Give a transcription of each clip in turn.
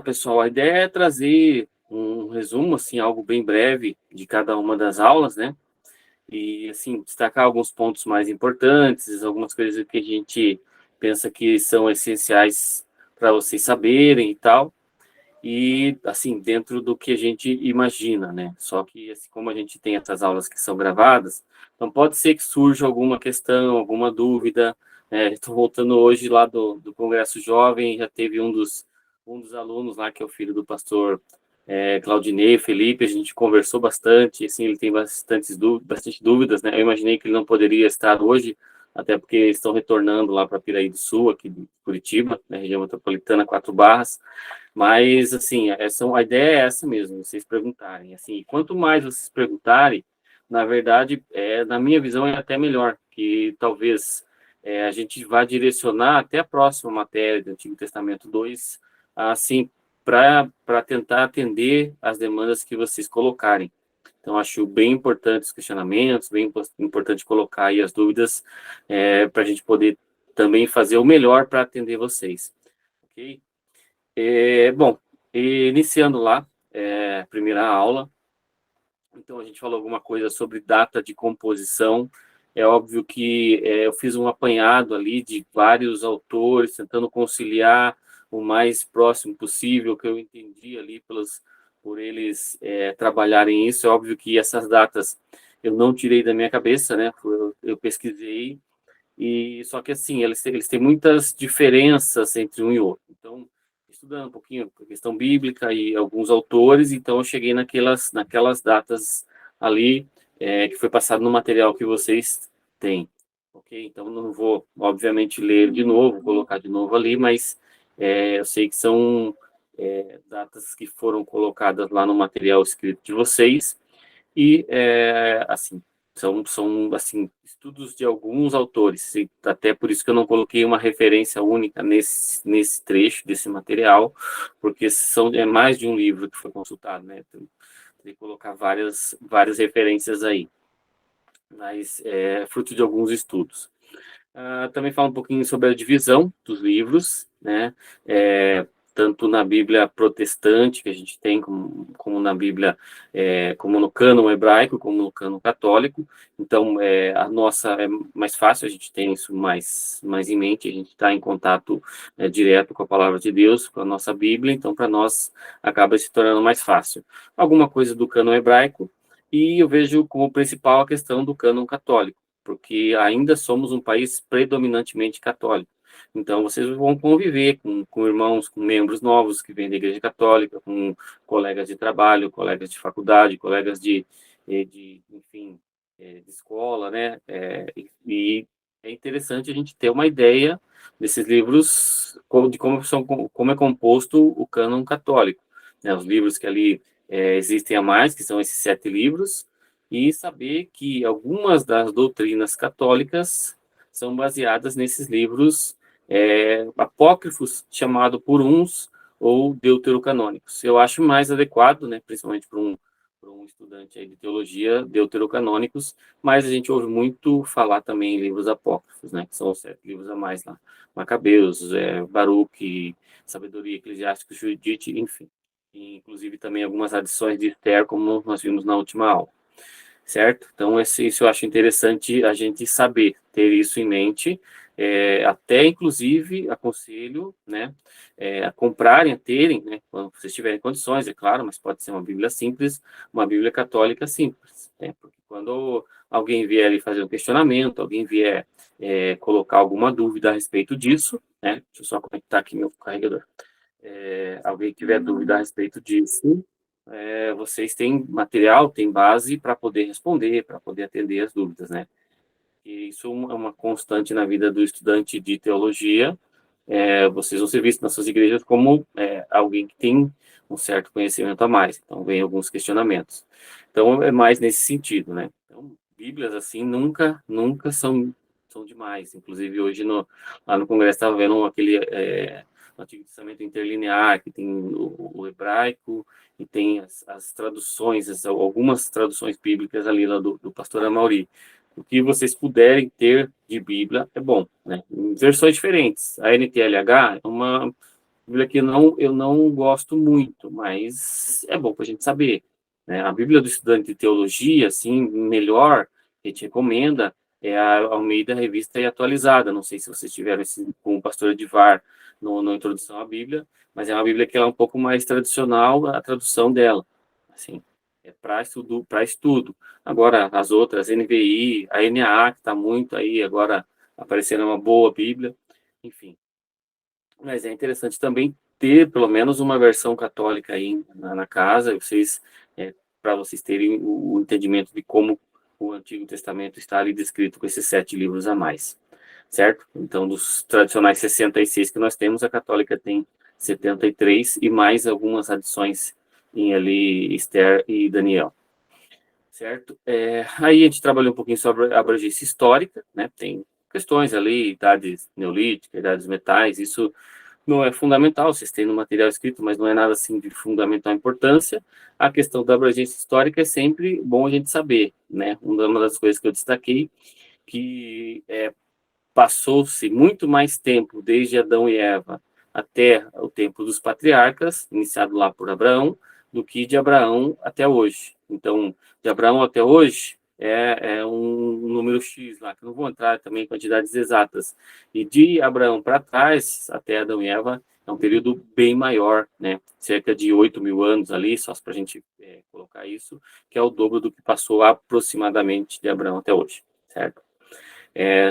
Pessoal, a ideia é trazer um resumo, assim, algo bem breve de cada uma das aulas, né? E, assim, destacar alguns pontos mais importantes, algumas coisas que a gente pensa que são essenciais para vocês saberem e tal. E, assim, dentro do que a gente imagina, né? Só que, assim, como a gente tem essas aulas que são gravadas, então pode ser que surja alguma questão, alguma dúvida. Estou voltando hoje lá do Congresso Jovem, já teve um dos alunos lá, que é o filho do pastor Claudinei, Felipe, a gente conversou bastante, assim, ele tem bastante dúvidas, né? Eu imaginei que ele não poderia estar hoje, até porque eles estão retornando lá para Piraí do Sul, aqui de Curitiba, na região metropolitana, 4 Barras. Mas, assim, a ideia é essa mesmo, vocês perguntarem. Assim, e quanto mais vocês perguntarem, na verdade, na minha visão, é até melhor, que talvez a gente vá direcionar até a próxima matéria do Antigo Testamento 2, assim, para tentar atender as demandas que vocês colocarem. Então, acho bem importante os questionamentos, bem importante colocar aí as dúvidas, para a gente poder também fazer o melhor para atender vocês. Ok? Bom, iniciando lá, a primeira aula, então a gente falou alguma coisa sobre data de composição. É óbvio que eu fiz um apanhado ali de vários autores, tentando conciliar o mais próximo possível que eu entendi ali por eles trabalharem isso. É óbvio que essas datas eu não tirei da minha cabeça, né? Eu pesquisei, e só que assim, eles têm muitas diferenças entre um e outro. Então, estudando um pouquinho a questão bíblica e alguns autores, então eu cheguei naquelas datas ali, que foi passado no material que vocês têm. Ok? Então, não vou, obviamente, ler de novo, colocar de novo ali, mas eu sei que são datas que foram colocadas lá no material escrito de vocês, e, assim, são assim, estudos de alguns autores, e até por isso que eu não coloquei uma referência única nesse trecho desse material, porque é mais de um livro que foi consultado, né? Então, tem que colocar várias referências aí, mas é fruto de alguns estudos. Também fala um pouquinho sobre a divisão dos livros, né? Tanto na Bíblia protestante, que a gente tem, como na Bíblia, como no cânon hebraico, como no cânon católico. Então, a nossa é mais fácil, a gente tem isso mais em mente, a gente está em contato direto com a palavra de Deus, com a nossa Bíblia, então, para nós, acaba se tornando mais fácil. Alguma coisa do cânon hebraico, e eu vejo como principal a questão do cânon católico, porque ainda somos um país predominantemente católico. Então, vocês vão conviver com irmãos, com membros novos que vêm da Igreja Católica, com colegas de trabalho, colegas de faculdade, colegas enfim, de escola, né? E é interessante a gente ter uma ideia desses livros, de como é composto o cânon católico, né? Os livros que ali existem a mais, que são esses 7 livros, e saber que algumas das doutrinas católicas são baseadas nesses livros apócrifos, chamado por uns ou deuterocanônicos. Eu acho mais adequado, né, principalmente para um estudante aí de teologia, deuterocanônicos, mas a gente ouve muito falar também em livros apócrifos, né, que são os 7 livros a mais lá, Macabeus, Baruque, Sabedoria Eclesiástica, Judite, enfim. E, inclusive também algumas adições de Esther, como nós vimos na última aula, certo? Então, isso eu acho interessante a gente saber, ter isso em mente, até, inclusive, aconselho, né, a comprarem, a terem, né, quando vocês tiverem condições, é claro, mas pode ser uma Bíblia simples, uma Bíblia católica simples, né, porque quando alguém vier ali fazer um questionamento, alguém vier colocar alguma dúvida a respeito disso, né, deixa eu só conectar aqui meu carregador, alguém tiver dúvida a respeito disso, vocês têm material, têm base para poder responder, para poder atender as dúvidas, né? E isso é uma constante na vida do estudante de teologia. Vocês vão ser vistos nas suas igrejas como alguém que tem um certo conhecimento a mais. Então, vem alguns questionamentos. Então, é mais nesse sentido, né? Então, Bíblias, assim, nunca são demais. Inclusive, hoje, lá no Congresso, estava vendo aquele Antigo Testamento interlinear, que tem o hebraico, e tem as traduções, algumas traduções bíblicas ali lá do pastor Amauri. O que vocês puderem ter de Bíblia é bom, né? Em versões diferentes. A NTLH é Bíblia que eu não gosto muito, mas é bom para a gente saber, né? A Bíblia do estudante de teologia, assim, melhor, que a gente recomenda, é a Almeida Revista e Atualizada. Não sei se vocês tiveram esse com o pastor Edivar no Introdução à Bíblia, mas é uma Bíblia que ela é um pouco mais tradicional, a tradução dela, assim, é para estudo. Agora, as outras, NVI, a NAA, que está muito aí agora aparecendo uma boa Bíblia, enfim. Mas é interessante também ter pelo menos uma versão católica aí na casa, para vocês terem o entendimento de como o Antigo Testamento está ali descrito com esses 7 livros a mais, certo? Então, dos tradicionais 66 que nós temos, a católica tem 73 e mais algumas adições em ali Esther e Daniel, certo? Aí a gente trabalhou um pouquinho sobre a abrangência histórica, né? Tem questões ali, idades neolíticas, idades metais, isso não é fundamental, vocês têm no material escrito, mas não é nada assim de fundamental importância. A questão da abrangência histórica é sempre bom a gente saber, né? Uma das coisas que eu destaquei, que passou-se muito mais tempo desde Adão e Eva até o tempo dos patriarcas, iniciado lá por Abraão, do que de Abraão até hoje. Então, de Abraão até hoje é um número X lá, que não vou entrar também em quantidades exatas. E de Abraão para trás, até Adão e Eva, é um período bem maior, né? Cerca de 8.000 anos ali, só para a gente colocar isso, que é o dobro do que passou aproximadamente de Abraão até hoje, certo?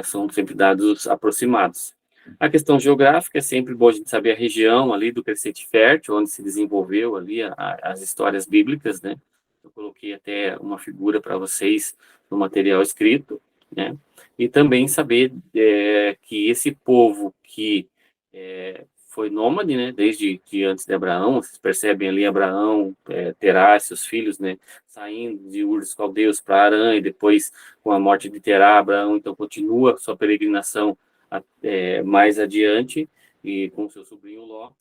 São sempre dados aproximados. A questão geográfica é sempre bom a gente saber a região ali do Crescente Fértil, onde se desenvolveu ali as histórias bíblicas, né? Eu coloquei até uma figura para vocês no material escrito, né? E também saber que esse povo que foi nômade, né? Desde que antes de Abraão, vocês percebem ali Abraão, Terá, seus filhos, né? Saindo de Ur dos Caldeus para Arã e depois com a morte de Terá, Abraão então continua sua peregrinação mais adiante e com seu sobrinho Ló.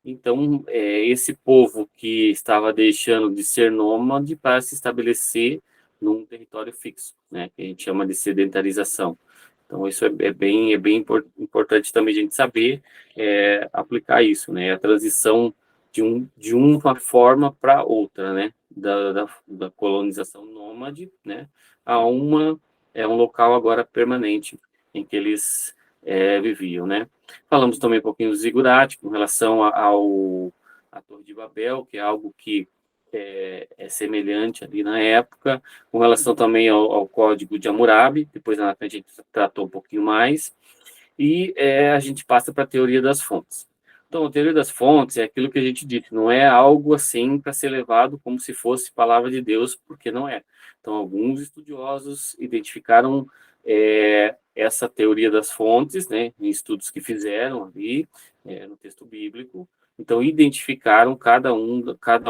Então, esse povo que estava deixando de ser nômade para se estabelecer num território fixo, né, que a gente chama de sedentarização. Então, isso é bem importante também a gente saber aplicar isso, né, a transição de uma forma para outra, né, da colonização nômade, né, a um local agora permanente em que eles viviam, né. Falamos também um pouquinho do zigurate com relação à Torre de Babel, que é algo que é semelhante ali na época, com relação também ao Código de Hammurabi, depois na frente a gente tratou um pouquinho mais, e a gente passa para a teoria das fontes. Então, a teoria das fontes é aquilo que a gente disse, não é algo assim para ser levado como se fosse palavra de Deus, porque não é. Então, alguns estudiosos identificaram essa teoria das fontes, né, em estudos que fizeram ali no texto bíblico, então identificaram cada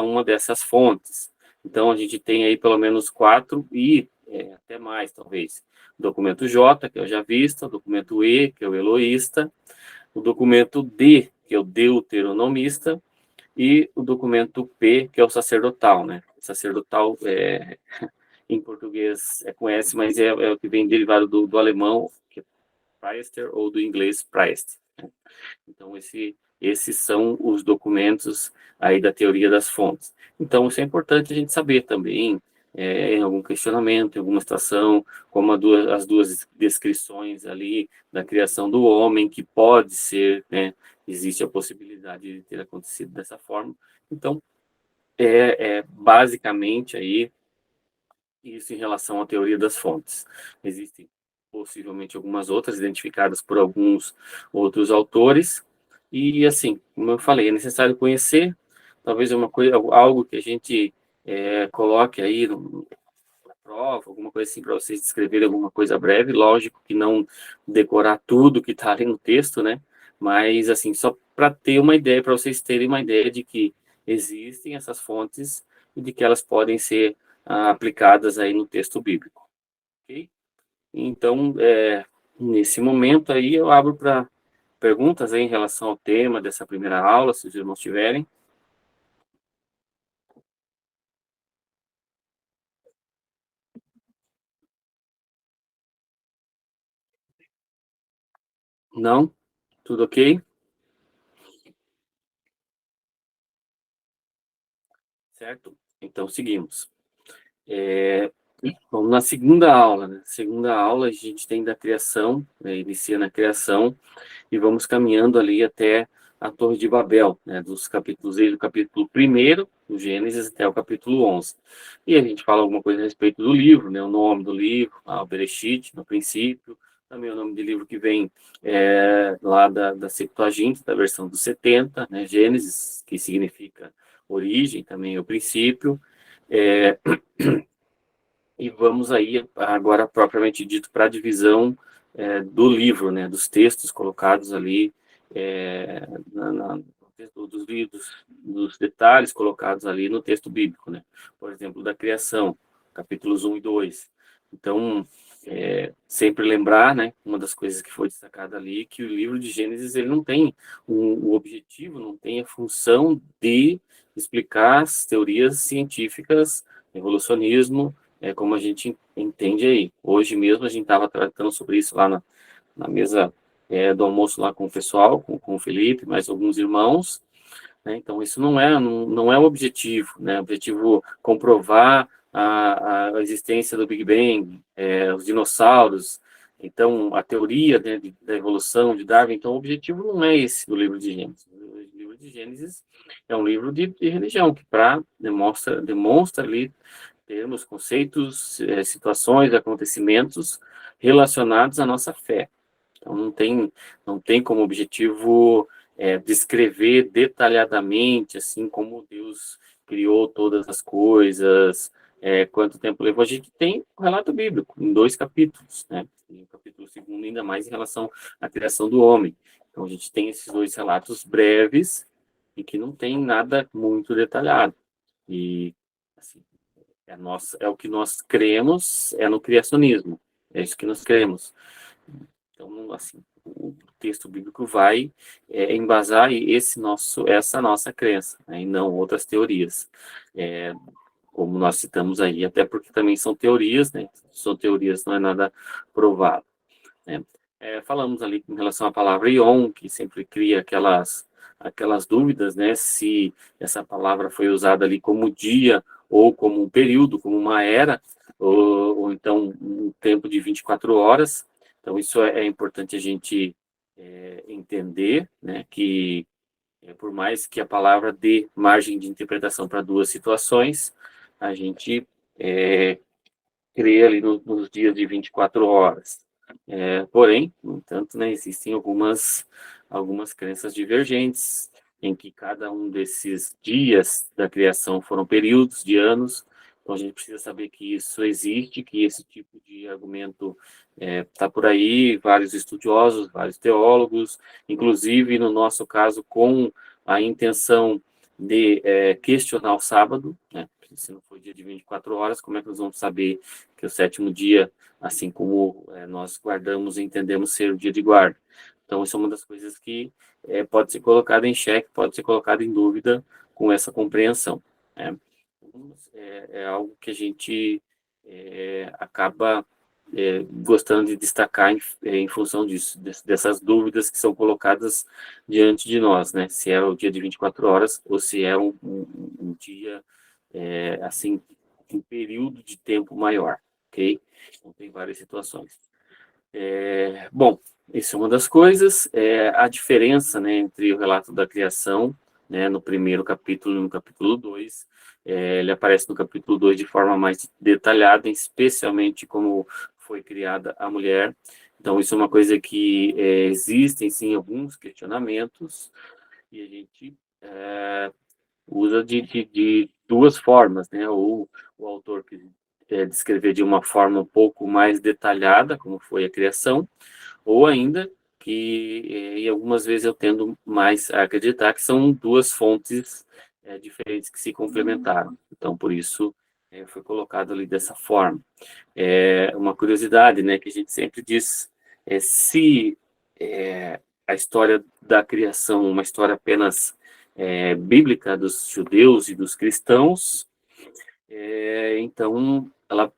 uma dessas fontes. Então, a gente tem aí pelo menos 4 e até mais, talvez. O documento J, que é o javista, o documento E, que é o eloísta, o documento D, que é o deuteronomista, e o documento P, que é o sacerdotal, né? O sacerdotal, em português é com S, mas é o que vem derivado do alemão, que é Priester, ou do inglês Priest. Né? Então, esses são os documentos aí da teoria das fontes. Então, isso é importante a gente saber também, em algum questionamento, em alguma situação, como as duas descrições ali da criação do homem, que pode ser, né, existe a possibilidade de ter acontecido dessa forma. Então, basicamente aí isso em relação à teoria das fontes. Existem possivelmente algumas outras identificadas por alguns outros autores e assim, como eu falei, é necessário conhecer, talvez uma coisa, algo que a gente coloque aí na prova, alguma coisa assim para vocês descreverem alguma coisa breve, lógico que não decorar tudo que está ali no texto, né? Mas assim, só para ter uma ideia, para vocês terem uma ideia de que existem essas fontes e de que elas podem ser aplicadas aí no texto bíblico, ok? Então, nesse momento aí eu abro para perguntas aí em relação ao tema dessa primeira aula, se os irmãos tiverem. Não? Tudo ok? certo? Então, seguimos. Vamos na segunda aula, né? Segunda aula a gente tem da criação, né? Inicia na criação, e vamos caminhando ali até a Torre de Babel, né? Dos capítulos, desde o capítulo 1º, do Gênesis, até o capítulo 11. E a gente fala alguma coisa a respeito do livro, né? O nome do livro, o Bereshit, no princípio, também o nome do livro que vem lá da Septuaginta, da versão dos 70, né? Gênesis, que significa origem, também o princípio. É, e vamos aí agora propriamente dito para a divisão do livro, né, dos textos colocados ali, dos livros, dos detalhes colocados ali no texto bíblico, né? Por exemplo, da criação, capítulos 1 e 2. Então, sempre lembrar, né, uma das coisas que foi destacada ali, que o livro de Gênesis ele não tem o objetivo, não tem a função de explicar as teorias científicas, evolucionismo, como a gente entende aí. Hoje mesmo a gente estava tratando sobre isso lá na mesa do almoço lá com o pessoal, com o Felipe, mais alguns irmãos, né? Então isso não é o objetivo, né? O objetivo comprovar a existência do Big Bang, os dinossauros, então a teoria, né, da evolução de Darwin. Então o objetivo não é esse do livro de Gênesis. O livro de Gênesis é um livro de religião que demonstra ali termos, conceitos, situações, acontecimentos relacionados à nossa fé. Então, não tem como objetivo descrever detalhadamente, assim, como Deus criou todas as coisas, quanto tempo levou. A gente tem o relato bíblico, em 2 capítulos, né? E o capítulo 2º, ainda mais em relação à criação do homem. Então, a gente tem esses 2 relatos breves e que não tem nada muito detalhado. E, assim, é o que nós cremos, no criacionismo. É isso que nós cremos. Então, assim, o texto bíblico vai embasar essa nossa crença, né, e não outras teorias, como nós citamos aí, até porque também são teorias, né? São teorias, não é nada provado, né? Falamos ali em relação à palavra Yom, que sempre cria aquelas dúvidas, né? Se essa palavra foi usada ali como dia, ou como um período, como uma era, ou então um tempo de 24 horas. Então, isso é importante a gente entender, né? Que por mais que a palavra dê margem de interpretação para 2 situações, a gente crê ali nos dias de 24 horas. Porém, no entanto, né, existem algumas crenças divergentes, em que cada um desses dias da criação foram períodos de anos. Então, a gente precisa saber que isso existe, que esse tipo de argumento está por aí, vários estudiosos, vários teólogos, inclusive, no nosso caso, com a intenção de questionar o sábado, né? Se não for dia de 24 horas, como é que nós vamos saber que o 7º dia, assim como nós guardamos e entendemos ser o dia de guarda? Então, isso é uma das coisas que pode ser colocada em xeque, pode ser colocada em dúvida com essa compreensão, né? É algo que a gente acaba gostando de destacar em função disso, dessas dúvidas que são colocadas diante de nós, né? Se é o dia de 24 horas ou se é um dia, assim, um período de tempo maior, ok? Então, tem várias situações. Bom, isso é uma das coisas. A diferença, né, entre o relato da criação, né, no primeiro capítulo e no capítulo 2, ele aparece no capítulo 2 de forma mais detalhada, especialmente como foi criada a mulher. Então, isso é uma coisa que existem, sim, alguns questionamentos, e a gente usa de 2 formas, né? Ou o autor que descrever de uma forma um pouco mais detalhada, como foi a criação, ou ainda que, e algumas vezes eu tendo mais a acreditar que são 2 fontes diferentes que se complementaram. Então, por isso, foi colocado ali dessa forma. Uma curiosidade, né, que a gente sempre diz, se a história da criação, uma história apenas bíblica dos judeus e dos cristãos, então ela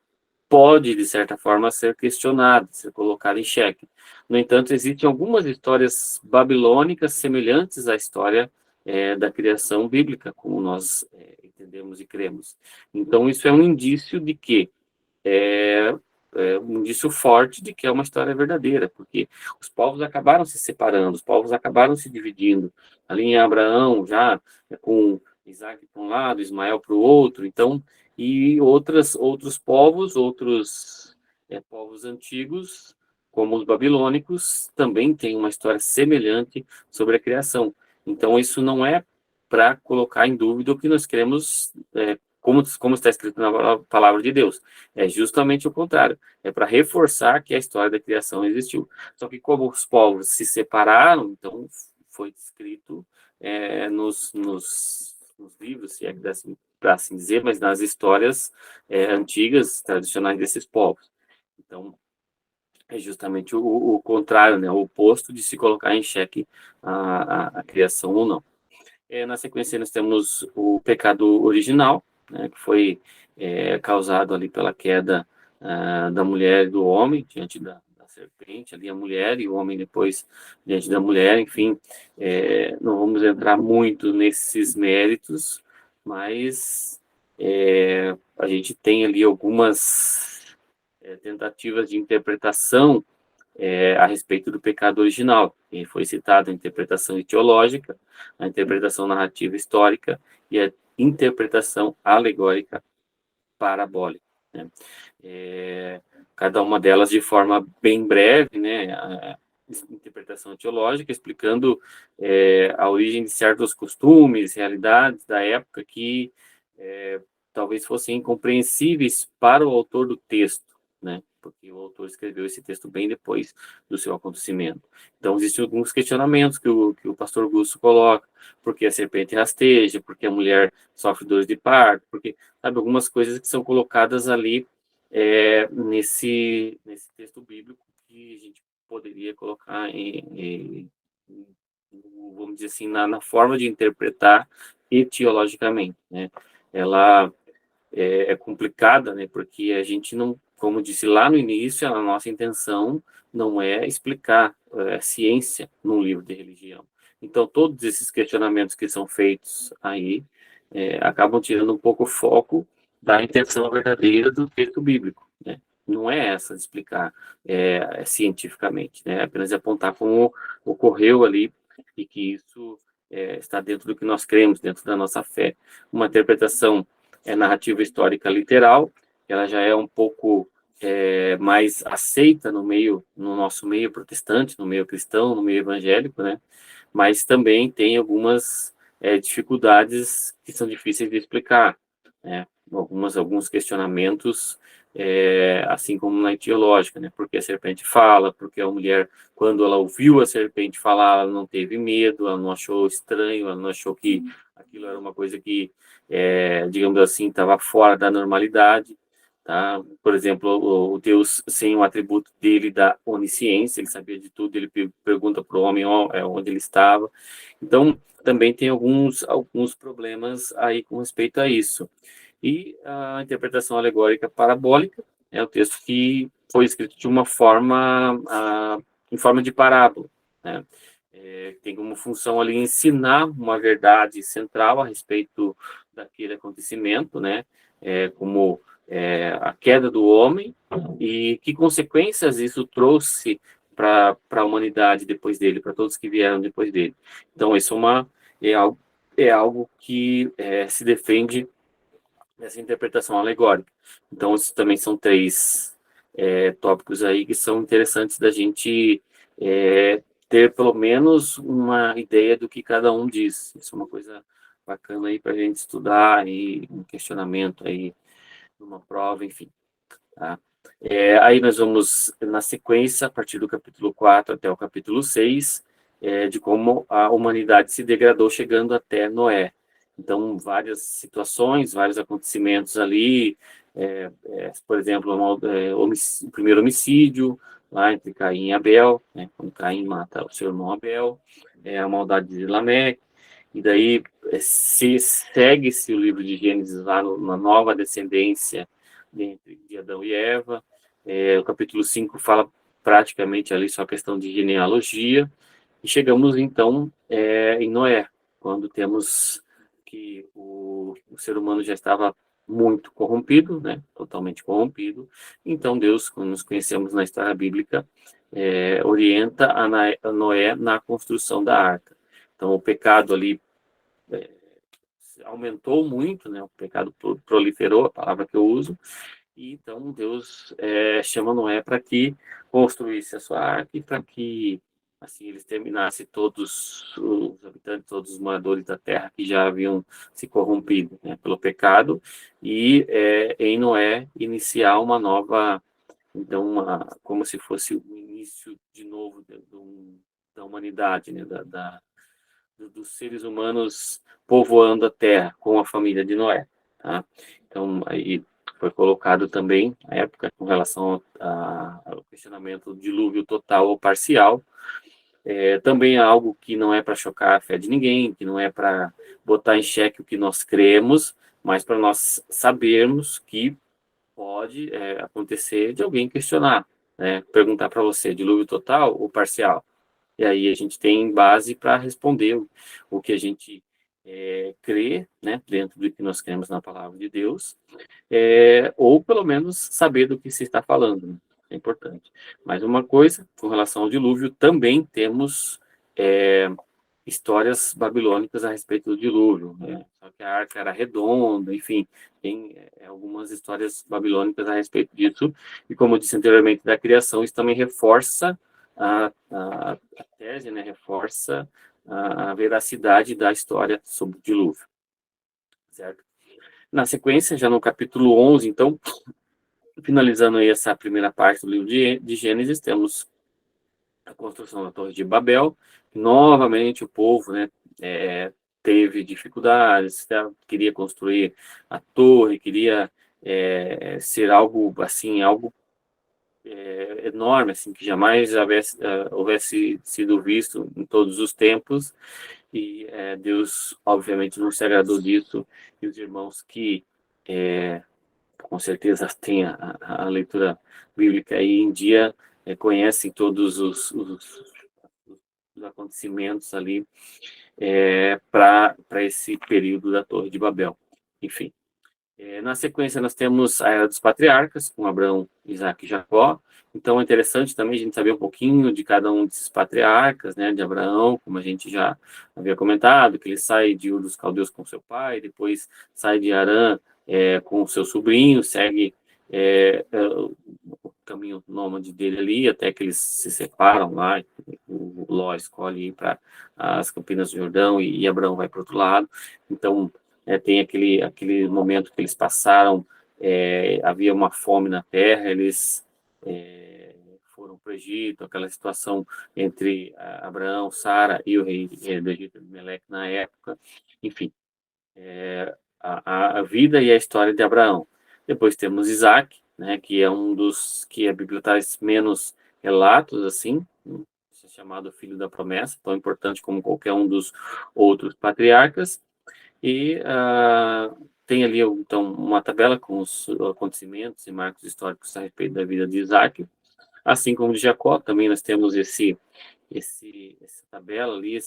pode, de certa forma, ser questionada, ser colocada em xeque. No entanto, existem algumas histórias babilônicas semelhantes à história da criação bíblica, como nós entendemos sabemos e cremos. Então, isso é um indício de que um indício forte de que é uma história verdadeira, porque os povos acabaram se separando, os povos acabaram se dividindo. Ali em Abraão, já com Isaac para um lado, Ismael para o outro, então, e outros povos, outros povos antigos, como os babilônicos, também têm uma história semelhante sobre a criação. Então, isso não é para colocar em dúvida o que nós queremos, como está escrito na palavra de Deus. É justamente o contrário. É para reforçar que a história da criação existiu. Só que como os povos se separaram, então foi escrito nos livros, se é que dá para assim dizer, mas nas histórias antigas, tradicionais desses povos. Então, é justamente o contrário, né? O oposto de se colocar em xeque a criação ou não. Na sequência, nós temos o pecado original, né, que foi causado ali pela queda da mulher e do homem diante da serpente, ali a mulher e o homem depois diante da mulher, enfim, não vamos entrar muito nesses méritos, mas a gente tem ali algumas tentativas de interpretação a respeito do pecado original. E foi citada a interpretação etiológica, a interpretação narrativa histórica e a interpretação alegórica parabólica. Né? Cada uma delas de forma bem breve, né? A interpretação etiológica, explicando a origem de certos costumes, realidades da época que talvez fossem incompreensíveis para o autor do texto, né? Porque o autor escreveu esse texto bem depois do seu acontecimento. Então, existem alguns questionamentos que o pastor Augusto coloca, porque a serpente rasteja, porque a mulher sofre dores de parto, porque, sabe, algumas coisas que são colocadas ali nesse texto bíblico que a gente poderia colocar vamos dizer assim, na forma de interpretar etiologicamente, né? Ela é complicada, né? Porque a gente não, como disse lá no início, a nossa intenção não é explicar ciência num livro de religião. Então, todos esses questionamentos que são feitos aí acabam tirando um pouco o foco da intenção verdadeira do texto bíblico, né? Não é essa de explicar cientificamente, né? É apenas apontar como ocorreu ali e que isso está dentro do que nós cremos, dentro da nossa fé. Uma interpretação narrativa histórica literal, ela já é um pouco mais aceita no nosso meio protestante, no meio cristão, no meio evangélico, né? Mas também tem algumas dificuldades que são difíceis de explicar, né? Alguns questionamentos, assim como na etiológica, né? Porque a serpente fala, porque a mulher, quando ela ouviu a serpente falar, ela não teve medo, ela não achou estranho, ela não achou que aquilo era uma coisa que, digamos assim, estava fora da normalidade, tá? Por exemplo, o Deus sem o atributo dele da onisciência, ele sabia de tudo, ele pergunta para o homem onde ele estava. Então, também tem alguns problemas aí com respeito a isso. E a interpretação alegórica parabólica é o texto que foi escrito de uma forma, em forma de parábola, né? Tem como função ali ensinar uma verdade central a respeito daquele acontecimento, né? Como a queda do homem e que consequências isso trouxe para a humanidade depois dele, para todos que vieram depois dele. Então, isso é algo que se defende nessa interpretação alegórica. Então, esses também são três tópicos aí que são interessantes da gente ter pelo menos uma ideia do que cada um diz. Isso é uma coisa bacana aí para a gente estudar e um questionamento aí numa prova, enfim. Tá? Aí nós vamos, na sequência, a partir do capítulo 4 até o capítulo 6, de como a humanidade se degradou chegando até Noé. Então, várias situações, vários acontecimentos ali, por exemplo, o primeiro homicídio, lá entre Caim e Abel, né, quando Caim mata o seu irmão Abel, a maldade de Lameque, e daí segue-se o livro de Gênesis lá na nova descendência de Adão e Eva. O capítulo 5 fala praticamente ali só a questão de genealogia, e chegamos então em Noé, quando temos que o ser humano já estava muito corrompido, né? Totalmente corrompido. Então Deus, como nos conhecemos na história bíblica, orienta a Noé na construção da arca. Então o pecado ali aumentou muito, né? O pecado proliferou, a palavra que eu uso, e então Deus chama Noé para que construísse a sua arca e para que assim eles terminassem todos os habitantes, todos os moradores da terra que já haviam se corrompido, né, pelo pecado, e em Noé iniciar uma nova, então como se fosse o início de novo da humanidade, né, dos seres humanos povoando a terra com a família de Noé, tá? Então, aí foi colocado também, na época, com relação ao questionamento do dilúvio total ou parcial, também é algo que não é para chocar a fé de ninguém, que não é para botar em xeque o que nós cremos, mas para nós sabermos que pode acontecer de alguém questionar, né? Perguntar para você, dilúvio total ou parcial? E aí a gente tem base para responder o que a gente crê, né, dentro do que nós cremos na palavra de Deus, ou pelo menos saber do que se está falando, né? É importante. Mais uma coisa, com relação ao dilúvio, também temos histórias babilônicas a respeito do dilúvio, né? Só que a arca era redonda, enfim, tem algumas histórias babilônicas a respeito disso, e como eu disse anteriormente, da criação, isso também reforça a tese, né? Reforça a veracidade da história sobre o dilúvio, certo? Na sequência, já no capítulo 11, então, finalizando aí essa primeira parte do livro de Gênesis, temos a construção da Torre de Babel. Novamente, o povo, né, teve dificuldades, queria construir a torre, queria ser algo assim, algo enorme, assim, que jamais houvesse sido visto em todos os tempos. E Deus, obviamente, não se agradou disso. E os irmãos que com certeza tem a leitura bíblica aí em dia, conhecem todos os acontecimentos ali para esse período da Torre de Babel. Enfim, na sequência nós temos a Era dos Patriarcas, com Abraão, Isaac e Jacó. Então é interessante também a gente saber um pouquinho de cada um desses patriarcas, né, de Abraão, como a gente já havia comentado, que ele sai de Ur dos Caldeus com seu pai, depois sai de Harã com o seu sobrinho, segue o caminho nômade dele ali, até que eles se separam lá, o Ló escolhe ir para as Campinas do Jordão e Abraão vai para o outro lado. Então, tem aquele momento que eles passaram, havia uma fome na terra, eles foram para o Egito, aquela situação entre Abraão, Sara e o rei do Egito, Meleque, na época. Enfim, a vida e a história de Abraão. Depois temos Isaac, né, que é um dos que a Bíblia traz menos relatos, assim, chamado filho da promessa, tão importante como qualquer um dos outros patriarcas. E tem ali, então, uma tabela com os acontecimentos e marcos históricos a respeito da vida de Isaac, assim como de Jacó. Também nós temos essa tabela ali,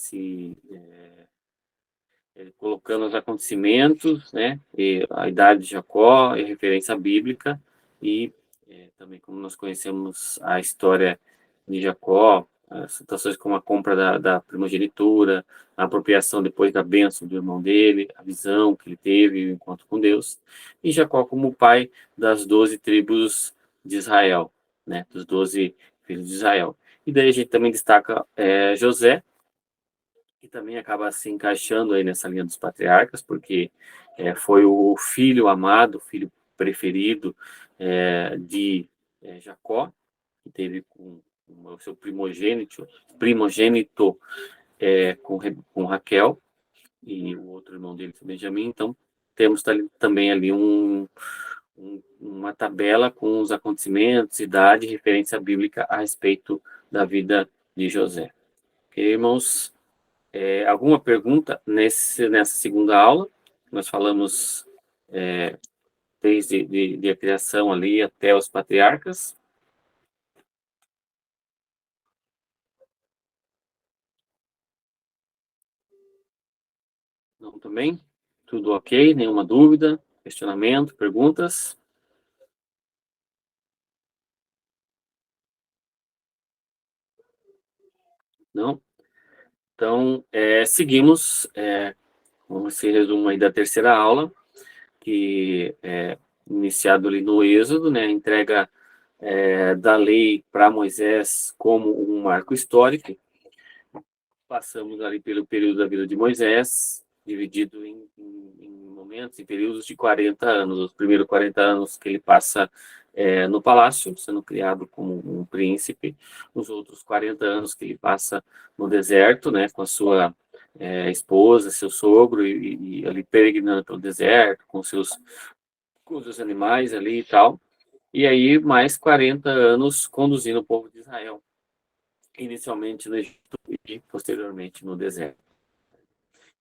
colocando os acontecimentos, né, e a idade de Jacó, e referência bíblica, e também como nós conhecemos a história de Jacó, as situações como a compra da primogenitura, a apropriação depois da bênção do irmão dele, a visão que ele teve, o encontro com Deus, e Jacó como o pai das 12 tribos de Israel, né, dos 12 filhos de Israel. E daí a gente também destaca José, que também acaba se encaixando aí nessa linha dos patriarcas, porque foi o filho amado, o filho preferido de Jacó, que teve com o seu primogênito com Raquel, e o outro irmão dele, Benjamim. Então, temos também ali uma tabela com os acontecimentos, idade e referência bíblica a respeito da vida de José. Ok, irmãos? Alguma pergunta nessa segunda aula? Nós falamos desde a criação ali até os patriarcas. Não, também? Tudo ok? Nenhuma dúvida? Questionamento? Perguntas? Não? Então, seguimos com esse resumo aí da terceira aula, que é iniciado ali no Êxodo, né? Entrega da lei para Moisés como um marco histórico. Passamos ali pelo período da vida de Moisés, dividido em momentos, em períodos de 40 anos. Os primeiros 40 anos que ele passa no palácio, sendo criado como um príncipe. Os outros 40 anos que ele passa no deserto, né, com a sua esposa, seu sogro, e ali peregrinando pelo deserto, com seus animais ali e tal. E aí, mais 40 anos conduzindo o povo de Israel, inicialmente no Egito e posteriormente no deserto.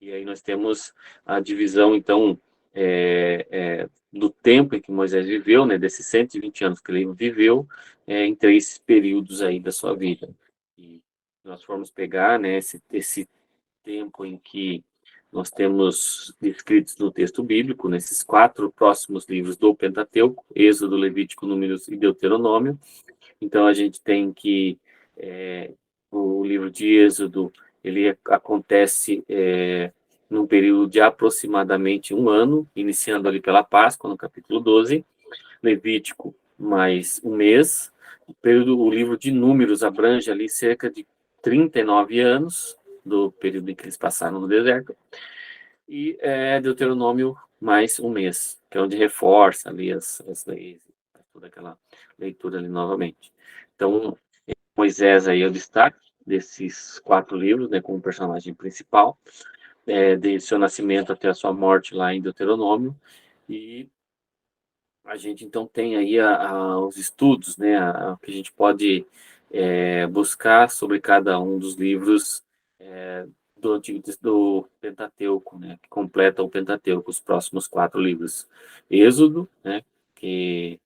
E aí nós temos a divisão, então, do tempo em que Moisés viveu, né, desses 120 anos que ele viveu, em três períodos aí da sua vida. E nós formos pegar, né, esse tempo em que nós temos descritos no texto bíblico, nesses quatro próximos livros do Pentateuco, Êxodo, Levítico, Números e Deuteronômio. Então, a gente tem que o livro de Êxodo, ele acontece num período de aproximadamente um ano, iniciando ali pela Páscoa, no capítulo 12, Levítico, mais um mês. O livro de Números abrange ali cerca de 39 anos, do período em que eles passaram no deserto, e Deuteronômio, mais um mês, que é onde reforça ali as leis, toda aquela leitura ali novamente. Então, Moisés aí é o destaque desses quatro livros, né, como personagem principal, desde seu nascimento até a sua morte lá em Deuteronômio. E a gente então tem aí os estudos, né, que a gente pode buscar sobre cada um dos livros do Antigo do Pentateuco, né, que completa o Pentateuco, os próximos quatro livros. Êxodo, né, que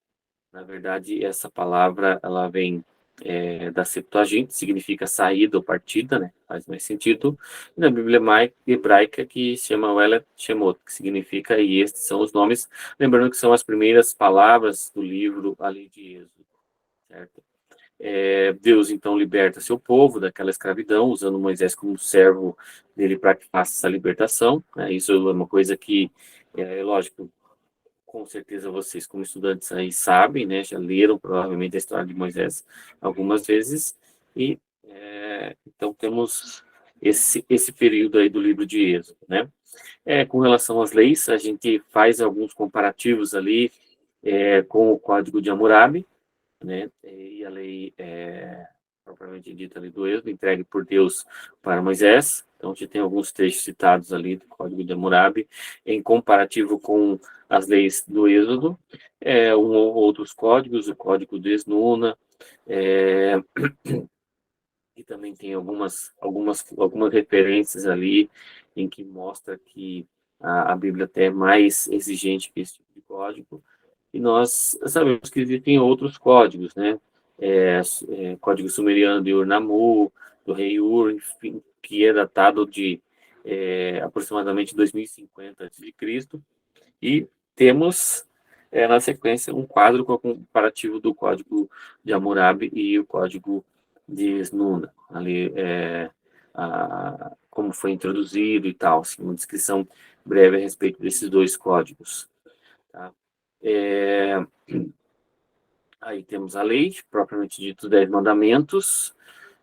na verdade essa palavra ela vem da Septuaginta, significa saída ou partida, né? Faz mais sentido. E na Bíblia hebraica, que se chama Welet Shemot, que significa, e estes são os nomes, lembrando que são as primeiras palavras do livro ali de Êxodo, certo? Deus, então, liberta seu povo daquela escravidão, usando Moisés como servo dele para que faça essa libertação, né? Isso é uma coisa que, lógico, com certeza vocês, como estudantes aí, sabem, né? Já leram provavelmente a história de Moisés algumas vezes. E então temos esse período aí do livro de Êxodo, né? Com relação às leis, a gente faz alguns comparativos ali com o Código de Hammurabi, né? E a lei propriamente dita ali do Êxodo, entregue por Deus para Moisés. Então, a gente tem alguns trechos citados ali do Código de Hammurabi, em comparativo com as leis do Êxodo, ou outros códigos, o Código de Esnuna, e também tem algumas referências ali em que mostra que a Bíblia até é mais exigente que esse tipo de código. E nós sabemos que existem outros códigos, né? Código sumeriano de Ur-Nammu, do rei Ur, enfim, que é datado de aproximadamente 2050 a.C. E temos, na sequência, um quadro com o comparativo do Código de Hammurabi e o Código de Esnuna. Ali, como foi introduzido e tal, assim, uma descrição breve a respeito desses dois códigos. Tá? Aí temos a lei, propriamente dito, 10 mandamentos,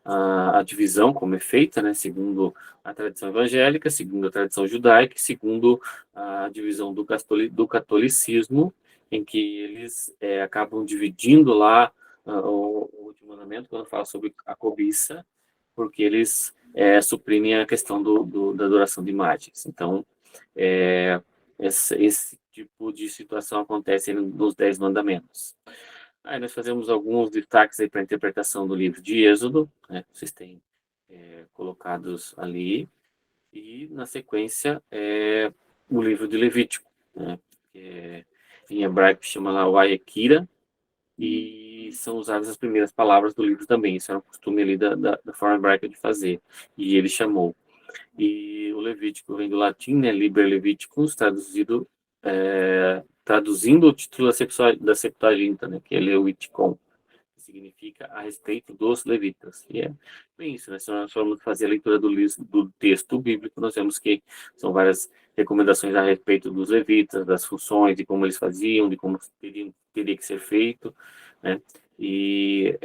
a divisão como é feita, né, segundo a tradição evangélica, segundo a tradição judaica, segundo a divisão do catolicismo, em que eles acabam dividindo lá o último mandamento, quando fala sobre a cobiça, porque eles suprimem a questão da adoração de imagens. Então, esse tipo de situação acontece nos 10 mandamentos. Aí nós fazemos alguns destaques aí para a interpretação do livro de Êxodo, né, que vocês têm colocados ali, e na sequência o livro de Levítico, né, que em hebraico chama lá o Ayekira, e são usadas as primeiras palavras do livro também, isso era um costume ali da forma hebraica de fazer, e ele chamou. E o Levítico vem do latim, né, Liber Leviticus, traduzindo o título da Septuaginta, né, que é Leuitikon, que significa a respeito dos levitas. E é bem isso, né? Se nós formos fazer a leitura do texto bíblico, nós vemos que são várias recomendações a respeito dos levitas, das funções, de como eles faziam, de como teria que ser feito, né? E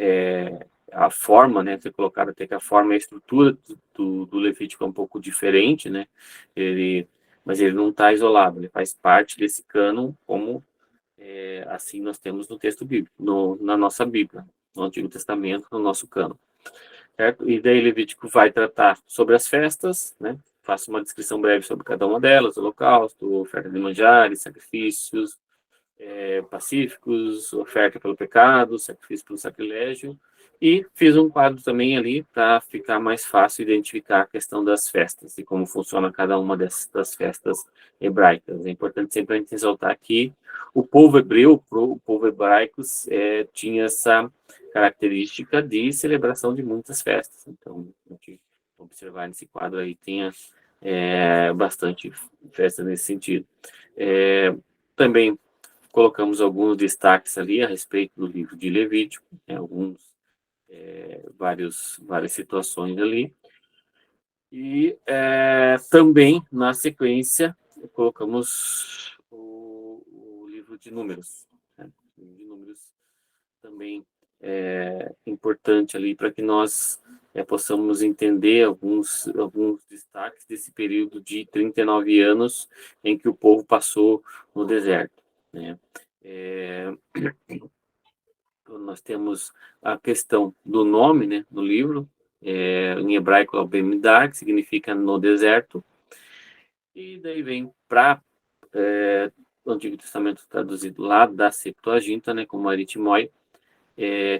a forma, né? Foi colocado até que a forma e a estrutura do Levítico é um pouco diferente, né? Mas ele não está isolado, ele faz parte desse cânon como assim nós temos no texto bíblico, na nossa Bíblia, no Antigo Testamento, no nosso cânon, certo? E daí Levítico vai tratar sobre as festas, né? Faço uma descrição breve sobre cada uma delas: holocausto, oferta de manjares, sacrifícios pacíficos, oferta pelo pecado, sacrifício pelo sacrilégio, e fiz um quadro também ali para ficar mais fácil identificar a questão das festas e como funciona cada uma das festas hebraicas. É importante sempre a gente ressaltar que o povo hebreu, o povo hebraico, tinha essa característica de celebração de muitas festas. Então, a gente observar nesse quadro aí, tinha bastante festa nesse sentido. Também colocamos alguns destaques ali a respeito do livro de Levítico, né, várias situações ali. E também, na sequência, colocamos o livro de Números. Né? O livro de Números também é importante ali para que nós possamos entender alguns destaques desse período de 39 anos em que o povo passou no deserto, né? Nós temos a questão do nome, né, no livro, em hebraico, Al-Bemidbar, que significa no deserto, e daí vem para o Antigo Testamento traduzido lá da Septuaginta, né, como Aritmoi,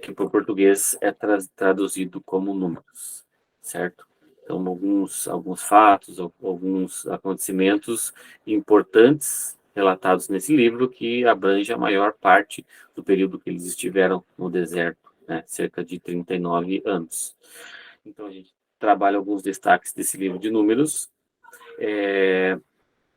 que para o português é traduzido como números, certo? Então, alguns fatos, alguns acontecimentos importantes relatados nesse livro que abrange a maior parte do período que eles estiveram no deserto, né? Cerca de 39 anos. Então, a gente trabalha alguns destaques desse livro de números,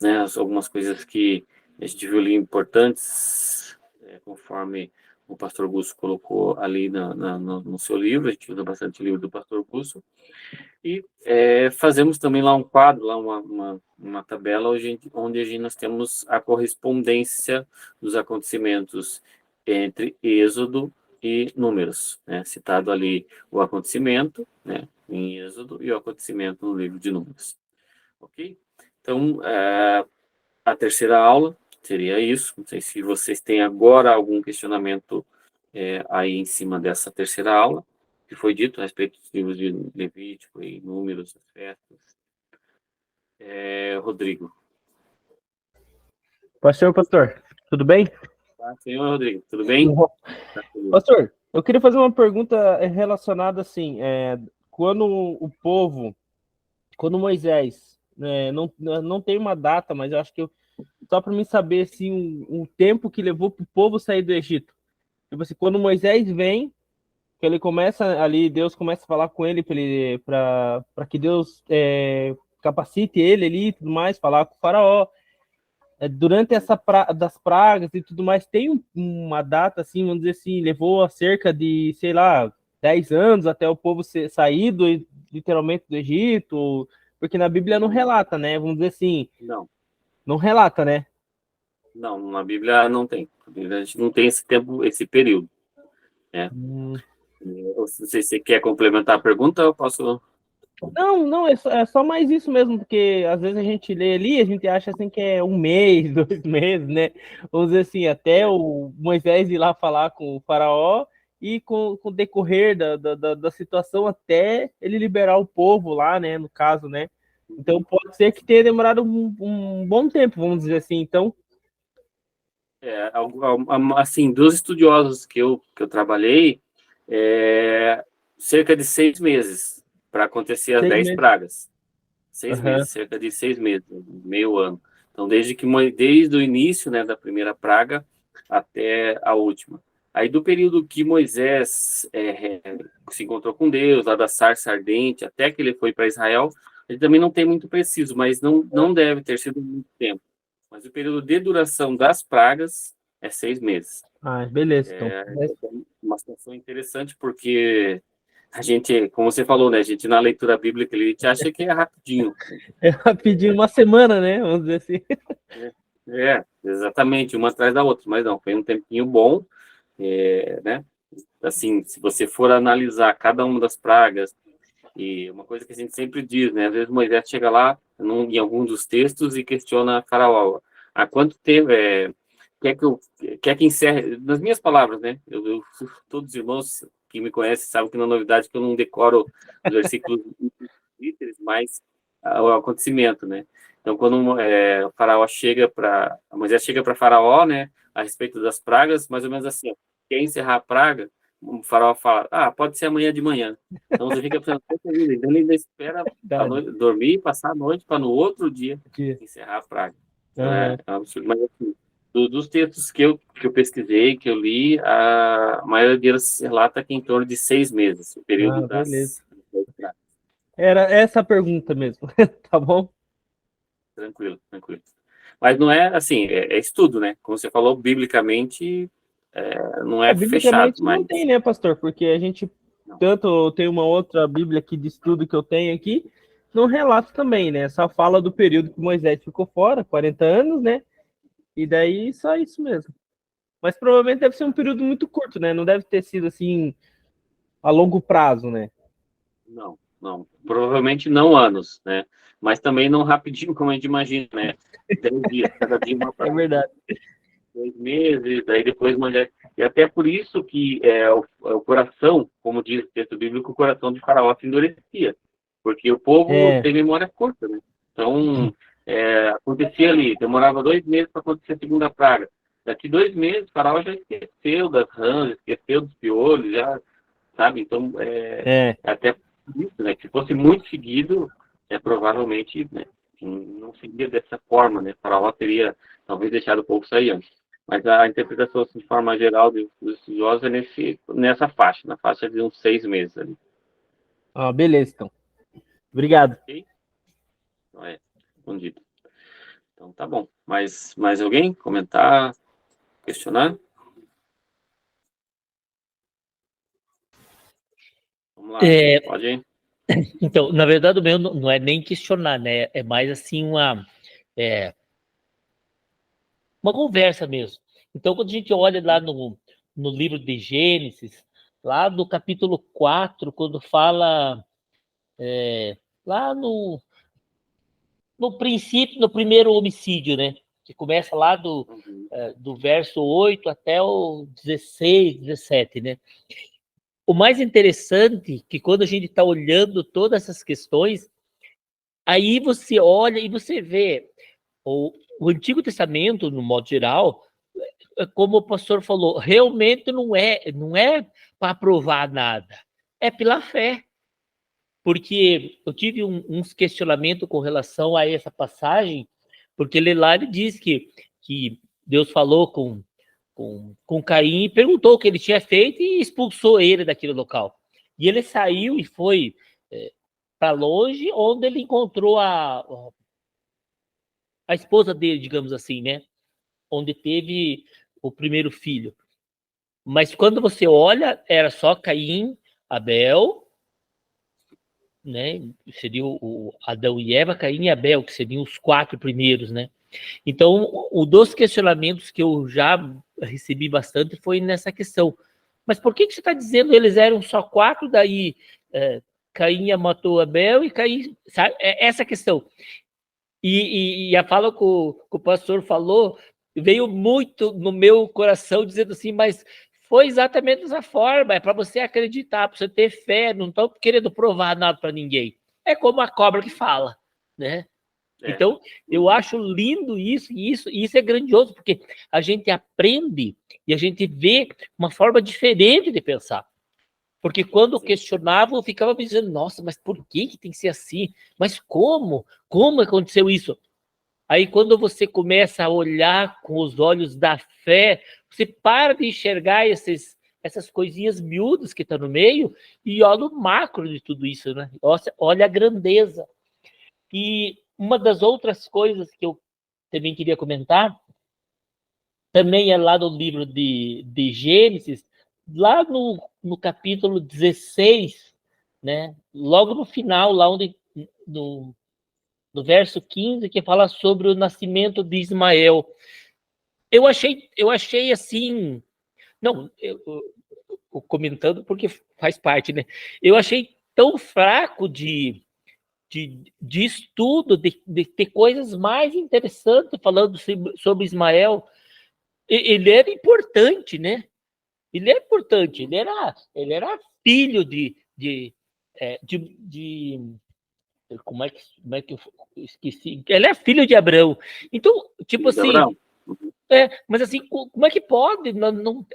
né? Algumas coisas que a gente viu ali importantes, conforme o pastor Gusso colocou ali no seu livro. A gente usa bastante o livro do pastor Gusso. E fazemos também lá um quadro, lá uma tabela, onde nós temos a correspondência dos acontecimentos entre Êxodo e Números, né? Citado ali o acontecimento, né, em Êxodo, e o acontecimento no livro de Números. Ok? Então, a terceira aula seria isso. Não sei se vocês têm agora algum questionamento aí em cima dessa terceira aula, que foi dito a respeito dos livros de Levítico e Números, das festas. Rodrigo. Pastor, tudo bem? Senhor Rodrigo, tudo bem? Tá tudo. Pastor, eu queria fazer uma pergunta relacionada assim, quando o povo, quando Moisés, não tem uma data, mas eu acho que só para mim saber assim, o tempo que levou para o povo sair do Egito. Tipo assim, quando Moisés vem, que ele começa ali, Deus começa a falar com ele para que Deus capacite ele ali e tudo mais, falar com o faraó. Durante das pragas e tudo mais, tem uma data, assim, vamos dizer assim, levou a cerca de, sei lá, 10 anos até o povo sair literalmente do Egito, porque na Bíblia não relata, né? Vamos dizer assim, Não, não relata, né? não, na Bíblia não tem. Na Bíblia a gente não tem esse tempo, esse período, né? Não sei se você quer complementar a pergunta, eu posso. Não, é só mais isso mesmo, porque às vezes a gente lê ali, a gente acha assim que é um mês, 2 meses, né? Vamos dizer assim, até o Moisés ir lá falar com o faraó e com o decorrer da situação até ele liberar o povo lá, né? No caso, né? Então pode ser que tenha demorado um bom tempo, vamos dizer assim. Então, Assim, dos estudiosos que eu trabalhei, cerca de 6 meses para acontecer as 10 meses. pragas. 6 meses, Uhum. cerca de 6 meses, meio ano. Então, desde o início, né, da primeira praga até a última. Aí, do período que Moisés se encontrou com Deus, lá da sarça ardente, até que ele foi para Israel, ele também não tem muito preciso, mas não deve ter sido muito tempo. Mas o período de duração das pragas é 6 meses. Ah, beleza, então. É uma situação interessante, porque a gente, como você falou, né? A gente na leitura bíblica, a gente acha que é rapidinho. É rapidinho, uma semana, né? Vamos dizer assim. Exatamente, uma atrás da outra, mas não, foi um tempinho bom, né? Assim, se você for analisar cada uma das pragas, e uma coisa que a gente sempre diz, né? Às vezes Moisés chega lá em algum dos textos e questiona Faraó. Há quanto tempo quer que encerre? Nas minhas palavras, né? Todos os irmãos que me conhecem sabem que não é novidade que eu não decoro os versículos literais, mas o acontecimento, né? Então, quando o Faraó Moisés chega para Faraó, né? A respeito das pragas, mais ou menos assim, ó, quer encerrar a praga? O Faraó fala, pode ser amanhã de manhã. Então você fica pensando, poxa vida, então ele ainda espera dormir, passar a noite para no outro dia encerrar a praga. É um absurdo. Mas assim, dos textos que eu pesquisei, que eu li, a maioria deles relata que em torno de 6 meses, o período das pragas. Era essa a pergunta mesmo, tá bom? Tranquilo. Mas não é assim, é estudo, né? Como você falou, biblicamente não é fechado, Biblicamente mas não tem, né, pastor? Porque a gente, tanto tem uma outra Bíblia aqui de estudo que eu tenho aqui, não relata também, né? Só fala do período que Moisés ficou fora, 40 anos, né? E daí só isso mesmo. Mas provavelmente deve ser um período muito curto, né? Não deve ter sido assim a longo prazo, né? Não. Provavelmente não anos, né? Mas também não rapidinho, como a gente imagina, né? 10 dias, cada dia uma É praga. verdade. 2 meses, aí depois mulher. E até por isso que o coração, como diz o texto bíblico, o coração de Faraó se endurecia. Porque o povo tem memória curta, né? Então, acontecia ali, demorava 2 meses para acontecer a segunda praga. Daqui 2 meses, o Faraó já esqueceu das rãs, esqueceu dos piolhos, já, sabe? Então, até por isso, né? Que se fosse muito seguido, provavelmente, né? Não seguia dessa forma, né? O Faraó teria, talvez, deixado o povo sair antes. Mas a interpretação, assim, de forma geral, dos estudiosos é nessa faixa, na faixa de uns 6 meses ali. Beleza, então. Obrigado. Ok? Então, respondido. Então, tá bom. Mais alguém? Comentar? Questionar? Vamos lá. Pode ir. Então, na verdade, o meu não é nem questionar, né? É mais assim uma conversa mesmo. Então, quando a gente olha lá no livro de Gênesis, lá no capítulo 4, quando fala lá no princípio, no primeiro homicídio, né? Que começa lá do verso 8 até o 16, 17, né? O mais interessante é que quando a gente está olhando todas essas questões, aí você olha e você vê o Antigo Testamento, no modo geral, como o pastor falou, realmente não é para provar nada, é pela fé. Porque eu tive uns questionamentos com relação a essa passagem, porque ele diz que Deus falou com Caim e perguntou o que ele tinha feito e expulsou ele daquele local. E ele saiu e foi para longe, onde ele encontrou a esposa dele, digamos assim, né? Onde teve o primeiro filho. Mas quando você olha, era só Caim, Abel, né? Seria o Adão e Eva, Caim e Abel, que seriam os 4 primeiros, né? Então, um dos questionamentos que eu já recebi bastante foi nessa questão. Mas por que você está dizendo eles eram só 4, daí Caim matou Abel e Caim... Sabe? Essa questão. E a fala que o pastor falou veio muito no meu coração, dizendo assim, mas foi exatamente dessa forma, é para você acreditar, para você ter fé, não estou querendo provar nada para ninguém. É como a cobra que fala, né? Então, eu acho lindo isso, e isso é grandioso, porque a gente aprende e a gente vê uma forma diferente de pensar. Porque quando eu questionava, eu ficava me dizendo, nossa, mas por que tem que ser assim? Mas como? Como aconteceu isso? Aí, quando você começa a olhar com os olhos da fé, você para de enxergar essas coisinhas miúdas que estão no meio e olha o macro de tudo isso, né? Olha a grandeza. E uma das outras coisas que eu também queria comentar, também é lá do livro de Gênesis, lá no capítulo 16, né? Logo no final, lá onde, no verso 15, que fala sobre o nascimento de Ismael. Eu achei assim, não, comentando porque faz parte, né? Eu achei tão fraco de estudo, de ter coisas mais interessantes falando sobre Ismael. Ele era importante, né? Ele era importante, ele era filho como é que eu esqueci? Ele é filho de Abraão. Então, tipo assim, mas assim, como é que pode? Não,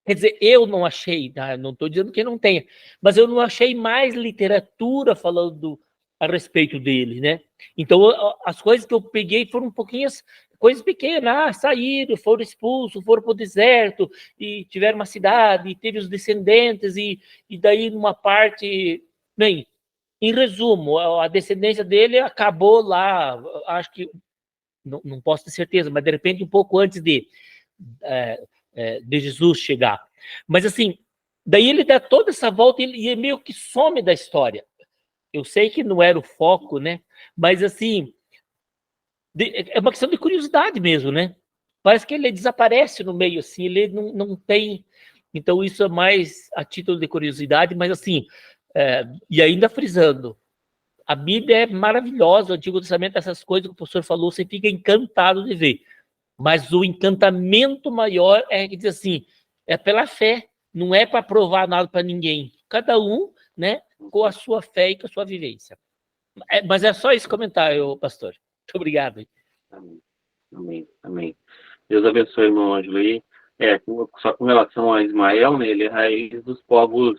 quer dizer, eu não achei, tá? Não estou dizendo que não tenha, mas eu não achei mais literatura falando a respeito dele, né? Então, as coisas que eu peguei foram um pouquinho coisas pequenas, saíram, foram expulsos, foram para o deserto, e tiveram uma cidade, e teve os descendentes, e daí numa parte, bem, em resumo, a descendência dele acabou lá, acho que, não posso ter certeza, mas de repente um pouco antes de Jesus chegar. Mas assim, daí ele dá toda essa volta e meio que some da história. Eu sei que não era o foco, né? Mas assim, é uma questão de curiosidade mesmo, né? Parece que ele desaparece no meio, assim, ele não tem. Então, isso é mais a título de curiosidade, mas assim, e ainda frisando, a Bíblia é maravilhosa, o Antigo Testamento, essas coisas que o professor falou, você fica encantado de ver. Mas o encantamento maior é que diz assim, é pela fé, não é para provar nada para ninguém. Cada um, né, com a sua fé e com a sua vivência. Mas é só esse comentário, pastor. Muito obrigado. Amém. Amém. Amém. Deus abençoe, irmão Ângelo. E, só com relação a Ismael, né, ele é raiz dos povos,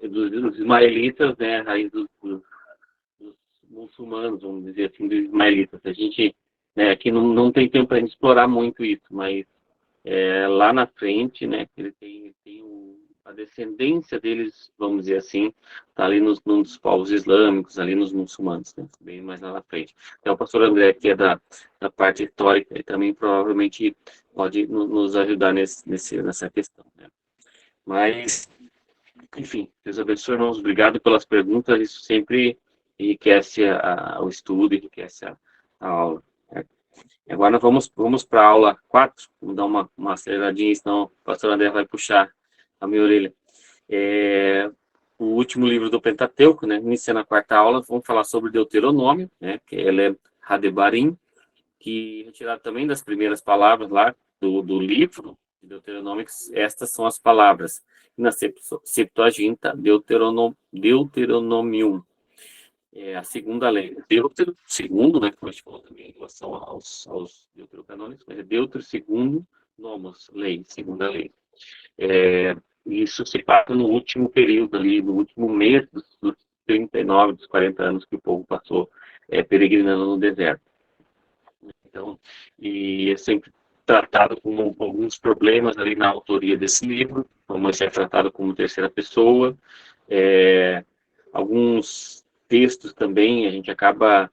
dos ismaelitas, né, raiz dos muçulmanos, vamos dizer assim, dos ismaelitas. A gente, né, aqui não tem tempo para a gente explorar muito isso, mas lá na frente, né, ele tem a descendência deles, vamos dizer assim, está ali num dos povos islâmicos, ali nos muçulmanos, né, bem mais lá na frente. Então, o pastor André, que é da parte histórica, ele também provavelmente pode nos ajudar nessa questão, né. Mas, enfim, Deus abençoe, irmãos, obrigado pelas perguntas, isso sempre enriquece o estudo, enriquece a aula. Agora vamos para a aula 4, vamos dar uma aceleradinha, senão o pastor André vai puxar a minha orelha. O último livro do Pentateuco, né? Iniciando a quarta aula, vamos falar sobre Deuteronômio, né? Que ele é Hadebarim, que é retirado também das primeiras palavras lá do livro de Deuteronômio, estas são as palavras. E na Septuaginta, Deuteronomium. A segunda lei. Deutero, segundo, né, como a gente falou também em relação aos deuterocanônicos, mas é Deutero, segundo, nomos, lei, segunda lei. Isso se passa no último período ali, no último mês dos 39, dos 40 anos que o povo passou peregrinando no deserto. Então, e é sempre tratado com alguns problemas ali na autoria desse livro, como é tratado como terceira pessoa, alguns textos também, a gente acaba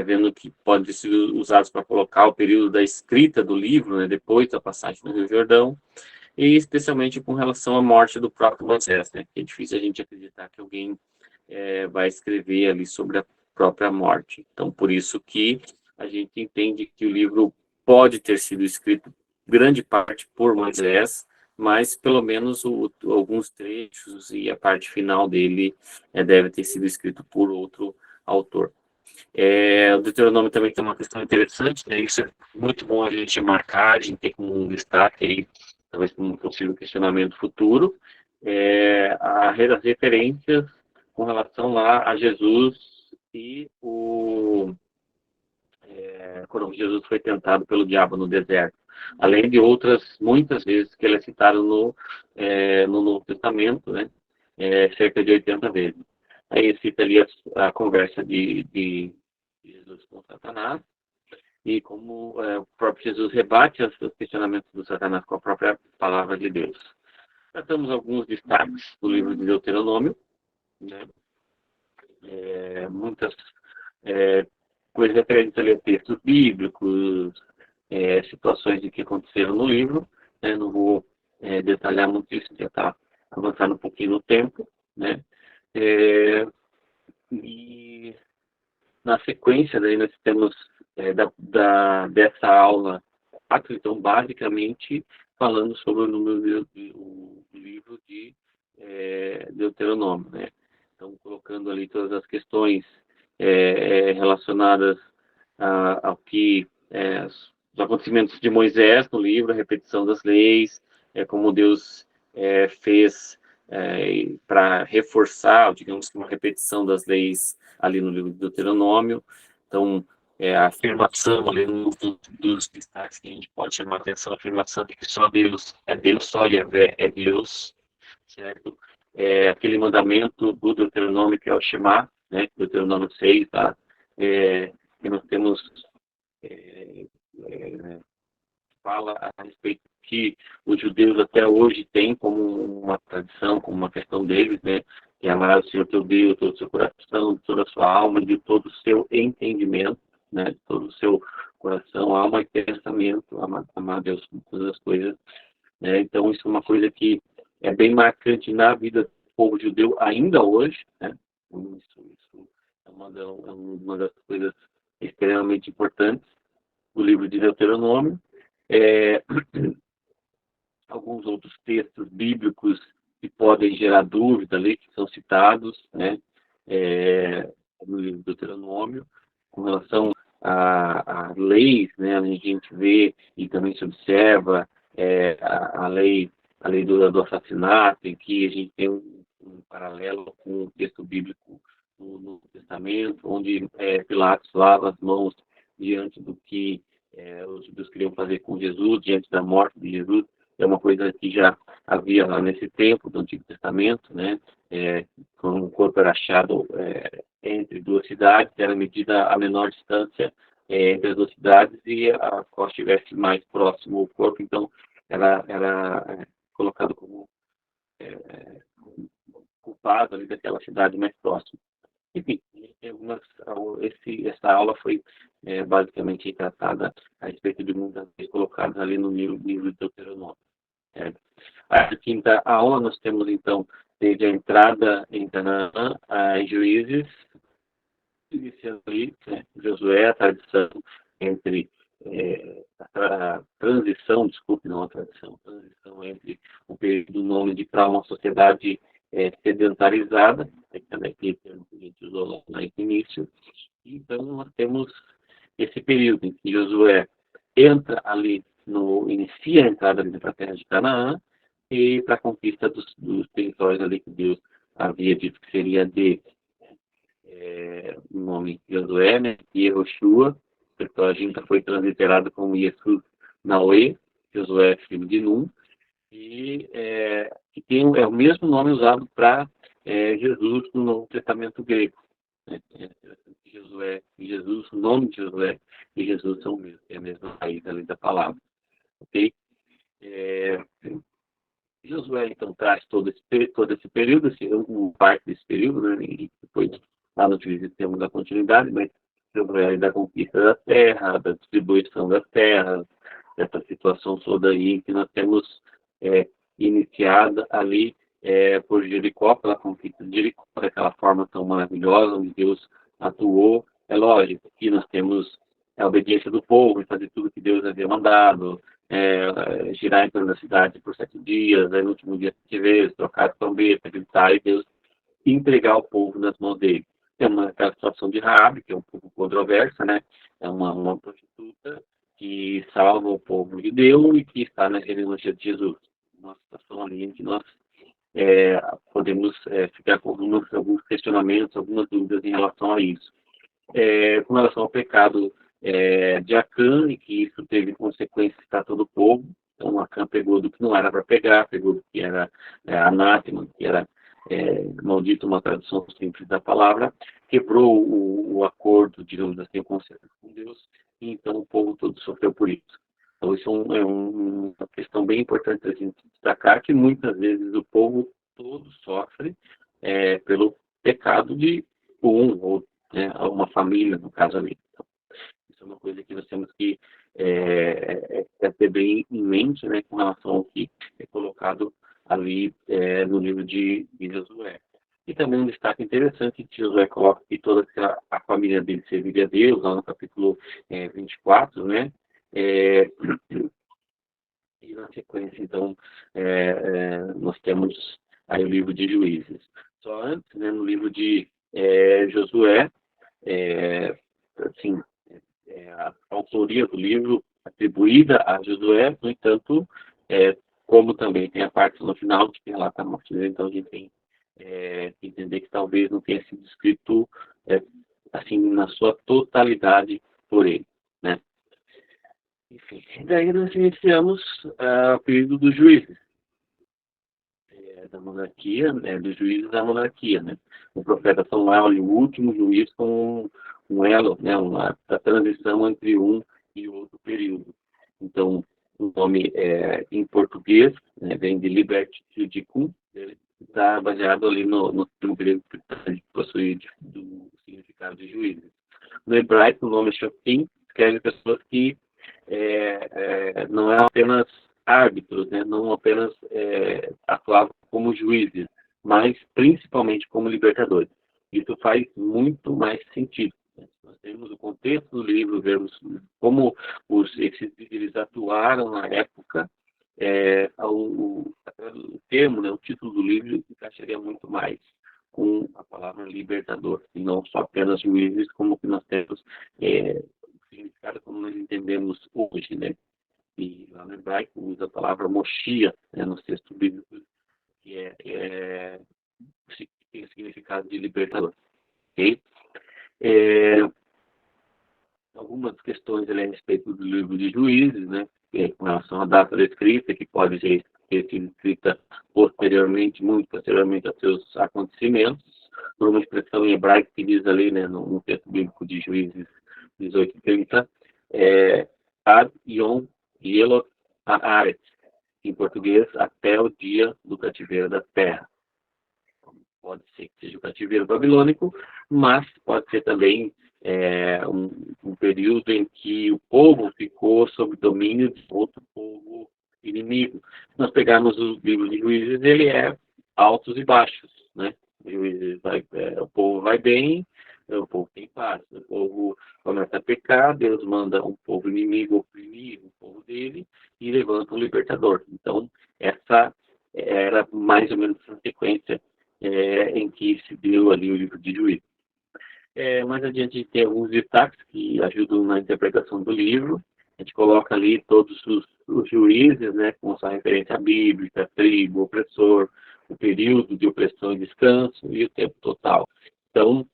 vendo que podem ser usados para colocar o período da escrita do livro, né, depois da passagem no Rio Jordão, e especialmente com relação à morte do próprio Moisés, né, que é difícil a gente acreditar que alguém vai escrever ali sobre a própria morte. Então, por isso que a gente entende que o livro pode ter sido escrito, grande parte, por Moisés, mas pelo menos alguns trechos e a parte final dele deve ter sido escrito por outro autor. O Deuteronômio também tem uma questão interessante, né? Isso é muito bom a gente marcar, a gente ter como um destaque aí, talvez como um possível questionamento futuro, as referências com relação lá a Jesus e quando Jesus foi tentado pelo diabo no deserto. Além de outras, muitas vezes, que ele é citado no Novo Testamento, né? Cerca de 80 vezes. Aí cita ali a conversa de Jesus com Satanás, e como o próprio Jesus rebate os questionamentos do Satanás com a própria palavra de Deus. Tratamos alguns destaques do livro de Deuteronômio, né? Muitas coisas referentes ali a textos bíblicos, situações de que aconteceram no livro, né? Não vou detalhar muito isso, já está avançando um pouquinho no tempo, né? E na sequência, daí nós temos dessa aula, então, basicamente, falando sobre o livro de Deuteronômio, né? Então, colocando ali todas as questões relacionadas ao que os acontecimentos de Moisés no livro, a repetição das leis, como Deus fez para reforçar, digamos que uma repetição das leis ali no livro de Deuteronômio. Então, a afirmação ali dos destaques que a gente pode chamar a atenção, a afirmação de que só Deus é Deus, só Yahvé é Deus, certo? Aquele mandamento do Deuteronômio que é o Shema, né? Deuteronômio 6, tá? Que nós temos fala a respeito que os judeus até hoje têm como uma tradição, como uma questão deles, né? Que é amar o Senhor teu Deus, todo o seu coração, de toda a sua alma, de todo o seu entendimento, né? De todo o seu coração, alma e pensamento, amar Deus com todas as coisas, né? Então, isso é uma coisa que é bem marcante na vida do povo judeu ainda hoje, né? Isso é uma das coisas extremamente importantes do livro de Deuteronômio. Alguns outros textos bíblicos que podem gerar dúvida ali, que são citados, né, no livro do Deuteronômio, com relação a leis, né, a gente vê e também se observa a lei do assassinato, em que a gente tem um paralelo com o texto bíblico no Novo Testamento, onde Pilatos lava as mãos diante do que os judeus queriam fazer com Jesus, diante da morte de Jesus. É uma coisa que já havia lá nesse tempo do Antigo Testamento, né? Quando o corpo era achado entre duas cidades, era medida a menor distância entre as duas cidades e a qual estivesse mais próximo o corpo, então era colocado como culpado ali daquela cidade mais próxima. Enfim, essa aula foi basicamente tratada a respeito de muitas vezes colocadas ali no livro de Deuteronômio. A quinta aula nós temos, então, desde a entrada em Canaã, em Juízes, iniciando ali, né, Josué, a tradição entre a transição, desculpe, não a tradição, a transição entre o período nômade para uma sociedade sedentarizada, aquele termo que a gente usou lá no início. Então, nós temos esse período em que Josué entra ali, inicia a entrada ali para a terra de Canaã e para a conquista dos territórios ali que Deus havia dito que seria dele. O nome de Josué, né? Yehoshua, a gente foi transliterado como Jesus Naue, Josué filho de Nun, e que tem o mesmo nome usado para Jesus no Novo Testamento grego. Né? Josué e Jesus, o nome de Josué e Jesus são o mesmo, é a mesma raiz ali da palavra. Ok? Josué, então, traz todo esse período, parte desse período, né? E depois, lá no Juízes temos a continuidade, mas Josué da conquista da terra, da distribuição das terras, essa situação toda aí que nós temos iniciada ali por Jericó, pela conquista de Jericó, daquela forma tão maravilhosa, onde Deus atuou. É lógico que nós temos a obediência do povo, fazer tudo que Deus havia mandado, girar em torno da cidade por 7 dias, aí no último dia 7 vezes, trocar a trombeta, gritar e Deus entregar o povo nas mãos dele. Tem aquela situação de Raabe, que é um pouco controversa, né? É uma prostituta que salva o povo de Deus e que está na genealogia de Jesus. Uma situação ali em que nós podemos ficar com alguns questionamentos, algumas dúvidas em relação a isso. Com relação ao pecado de Acã, e que isso teve consequências para todo o povo. Então, Acã pegou do que não era para pegar, pegou do que era anátema, que era maldito, uma tradução simples da palavra, quebrou o acordo, digamos assim, o concerto com Deus, e então o povo todo sofreu por isso. Então, isso é uma questão bem importante a gente destacar, que muitas vezes o povo todo sofre pelo pecado de um ou né, a uma família, no caso ali. Então, isso é uma coisa que nós temos que ter bem em mente, né, com relação ao que é colocado ali no livro de Josué. E também um destaque interessante que Josué coloca que toda a família dele serviria a Deus, lá no capítulo 24, né? E na sequência, então, nós temos aí o livro de Juízes. Só antes, né, no livro de Josué, assim, a autoria do livro atribuída a Josué, no entanto, como também tem a parte no final que relata a morte dele, então a gente tem que entender que talvez não tenha sido escrito assim na sua totalidade por ele, né? Enfim, daí nós iniciamos o período dos juízes, da monarquia, dos juízes da monarquia, né? O profeta Samuel e o último juiz com um elo, né? A transição entre um e outro período. Então, o nome em português, né, vem de Liberty Judicum, está baseado ali no termo grego que possui do significado de juízes. No hebraico, o nome Shoftim escreve pessoas que não eram apenas árbitros, né? Não apenas atuavam como juízes, mas principalmente como libertadores. Isso faz muito mais sentido. Nós temos o contexto do livro, vemos como esses líderes atuaram na época. O termo, né, o título do livro encaixaria muito mais com a palavra libertador, e não só apenas juízes, como que nós temos o significado como nós entendemos hoje, né? E lá no hebraico usa a palavra Moshiach, né, no texto bíblico, que tem o significado de libertador. Okay? Algumas questões ali a respeito do livro de Juízes, né, com relação à data da escrita, que pode ter sido escrita posteriormente, muito posteriormente aos seus acontecimentos, por uma expressão em hebraico que diz ali, né, no texto bíblico de Juízes 18:30, Ad Yom Yelot Haaretz, em português, até o dia do cativeiro da terra. Pode ser que seja o cativeiro babilônico, mas pode ser também um período em que o povo ficou sob domínio de outro povo inimigo. Se nós pegarmos o livro de Juízes, ele é altos e baixos, né? O povo vai bem, o povo tem paz. O povo começa a pecar, Deus manda um povo inimigo oprimir o povo dele e levanta um libertador. Então, essa era mais ou menos a sequência em que se deu ali o livro de Juízes. Mais adiante tem alguns destaques que ajudam na interpretação do livro. A gente coloca ali todos os juízes, né, com sua referência bíblica, tribo, opressor, o período de opressão e descanso e o tempo total. Então,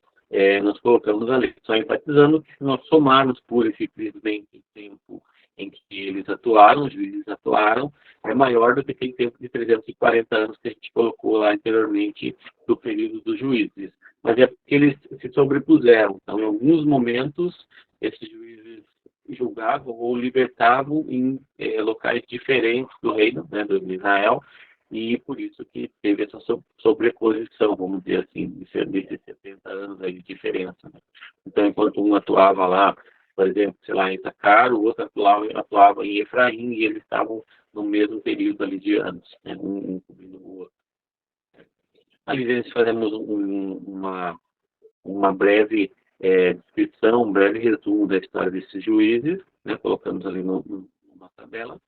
nós colocamos ali, só enfatizando que se nós somarmos pura e simplesmente o tempo em que eles atuaram, os juízes atuaram, é maior do que aquele tempo de 340 anos que a gente colocou lá anteriormente do período dos juízes. Mas é porque eles se sobrepuseram. Então, em alguns momentos, esses juízes julgavam ou libertavam em locais diferentes do reino, né, do Israel, e por isso que teve essa sobreposição, vamos dizer assim, de 70 anos aí de diferença. Né? Então, enquanto um atuava lá, por exemplo, sei lá, em Issachar, o outro atuava em Efraim, e eles estavam no mesmo período ali de anos, né, um cobrindo o outro. Às vezes fazemos uma breve descrição, um breve resumo da história desses juízes, né, colocamos ali numa tabela,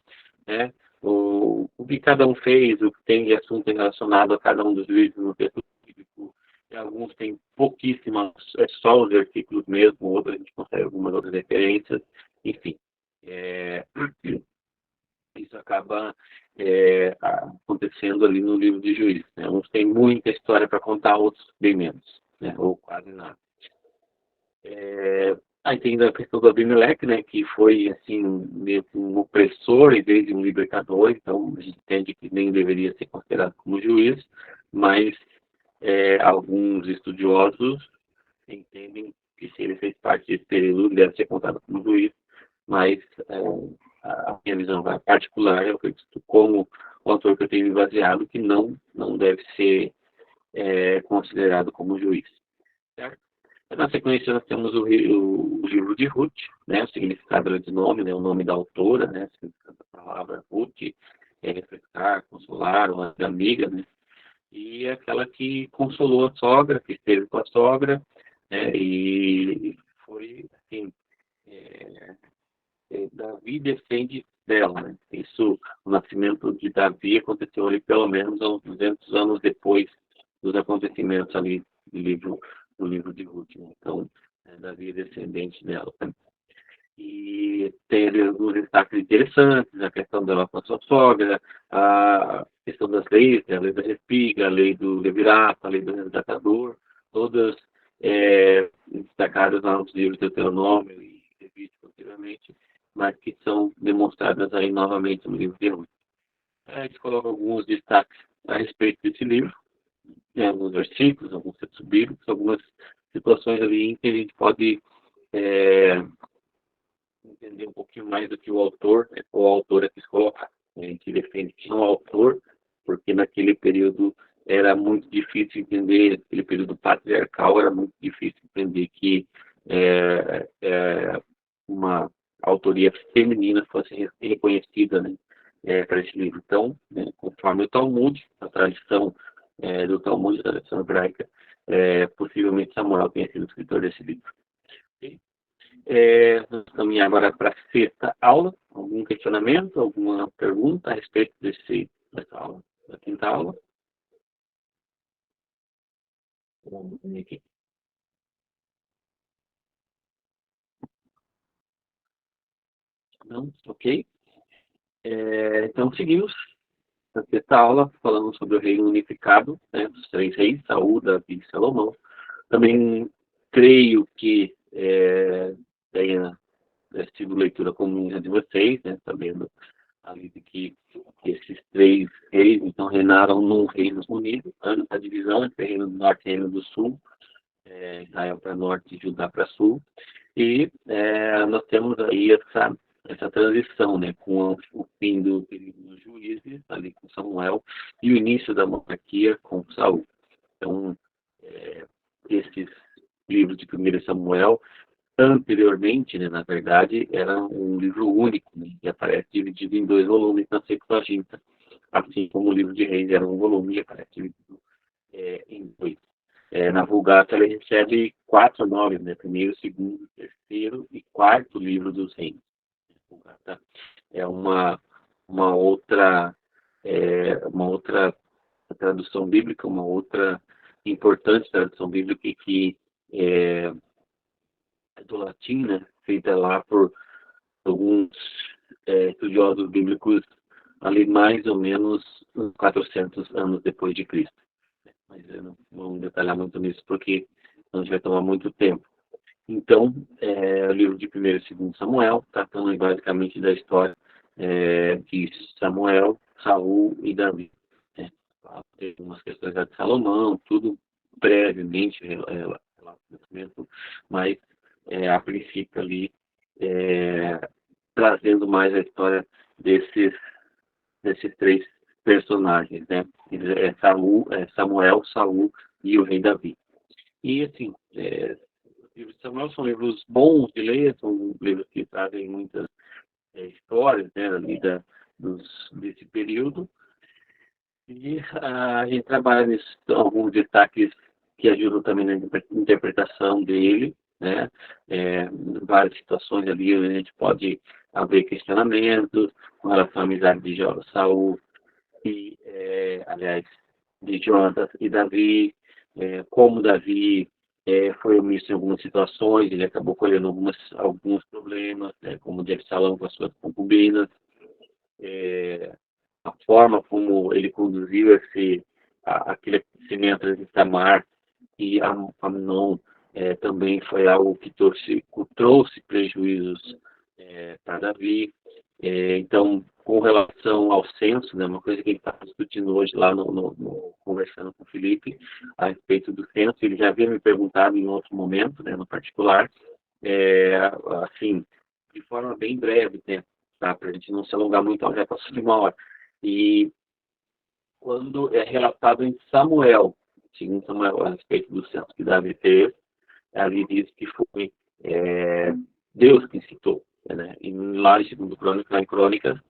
né, o que cada um fez, o que tem de assunto relacionado a cada um dos juízes no texto bíblico. Alguns têm pouquíssimas, só os versículos mesmo, outros a gente consegue algumas outras referências, enfim. Isso acaba acontecendo ali no livro de Juízes. Né? Uns têm muita história para contar, outros bem menos, né? Ou quase nada. Aí tem a questão do Abimeleque, né? Que foi assim, meio que um opressor em vez de um libertador, então a gente entende que nem deveria ser considerado como juiz, mas alguns estudiosos entendem que se ele fez parte desse período, deve ser contado como juiz, mas a minha visão particular, eu acredito como o autor que eu tenho baseado, que não deve ser considerado como juiz. Certo? Na sequência, nós temos o livro de Ruth, né, o significado de nome, né, o nome da autora, né, o significado da palavra Ruth, é refrescar, consolar, uma amiga, né, e é aquela que consolou a sogra, que esteve com a sogra, né, e foi, assim, Davi defende dela, né. Isso, o nascimento de Davi aconteceu ali pelo menos uns 200 anos depois dos acontecimentos ali do livro de Ruth, né? Então, Davi é descendente dela, né? E tem ali alguns destaques interessantes, a questão dela com a sua sogra, a questão das leis, a lei da respiga, a lei do levirato, a lei do resgatador, todas destacadas lá nos livros de Deuteronômio e Levítico posteriormente, mas que são demonstradas aí novamente no livro de Ruth. A gente coloca alguns destaques a respeito desse livro, alguns versículos, alguns textos bíblicos, algumas situações ali em que a gente pode entender um pouquinho mais do que o autor ou a autora quis colocar. A gente defende que não é o autor, porque naquele período era muito difícil entender, naquele período patriarcal era muito difícil entender que uma autoria feminina fosse reconhecida, né, para esse livro. Então, conforme o Talmud, a tradição do Talmud, a tradição hebraica, possivelmente Samuel tenha sido o escritor desse livro. Okay? Vamos caminhar agora para a sexta aula. Algum questionamento, alguma pergunta a respeito dessa aula, da quinta aula? Vamos ver aqui. Não? Ok. Então, seguimos. Na sexta aula, falamos sobre o reino unificado, né, dos três reis, Saul, Davi e Salomão. Também creio que tenha sido leitura comum de vocês, né, sabendo ali de que esses três reis então reinaram num reino unido, antes da divisão entre reino do norte e reino do sul, Israel para norte e Judá para sul, e nós temos aí essa transição, né, com o fim do período dos juízes, ali com Samuel, e o início da monarquia com Saul. Então, esses livros de 1 Samuel, anteriormente, né, na verdade, era um livro único, né, que aparece dividido em 2 volumes na Septuaginta, assim como o livro de Reis era um volume e aparece dividido em 2. Na Vulgata ele recebe 4 nomes, né, primeiro, segundo, terceiro e quarto livro dos reis. A Vulgata é uma outra tradução bíblica, uma outra importante tradução bíblica que é do latim, né, feita lá por alguns estudiosos bíblicos ali mais ou menos uns 400 anos depois de Cristo. Mas eu não vou detalhar muito nisso porque não vai tomar muito tempo. Então, o livro de 1º e 2º Samuel, tratando basicamente da história de Samuel, Saul e Davi. Tem umas questões de Salomão, tudo brevemente relacionamento, mas a princípio ali trazendo mais a história desses 3 personagens, né? Samuel, Saul e o rei Davi. E assim, os livros de Samuel são livros bons de ler, são livros que trazem muitas histórias, né, ali desse período. E a gente trabalha nisso, alguns destaques que ajudam também na interpretação dele, né? Várias situações ali onde a gente pode haver questionamentos com relação à amizade de Saul e, aliás, de Jonatas e Davi, como Davi foi omisso em algumas situações, ele acabou colhendo alguns problemas, né, como de Absalão com as suas concubinas, a forma como ele conduziu aquele acontecimento de Tamar e Amnon também foi algo que trouxe prejuízos para Davi. Então, com relação ao censo, né, uma coisa que a gente está discutindo hoje lá conversando com o Felipe a respeito do censo, ele já havia me perguntado em outro momento, né, no particular, assim, de forma bem breve, né, tá, para a gente não se alongar muito, já passou de 1 hora. E quando é relatado em Samuel, segundo Samuel, a respeito do censo que Davi fez, ali diz que foi Deus que incitou, né? E lá em 2 Crônicas, lá em Crônicas,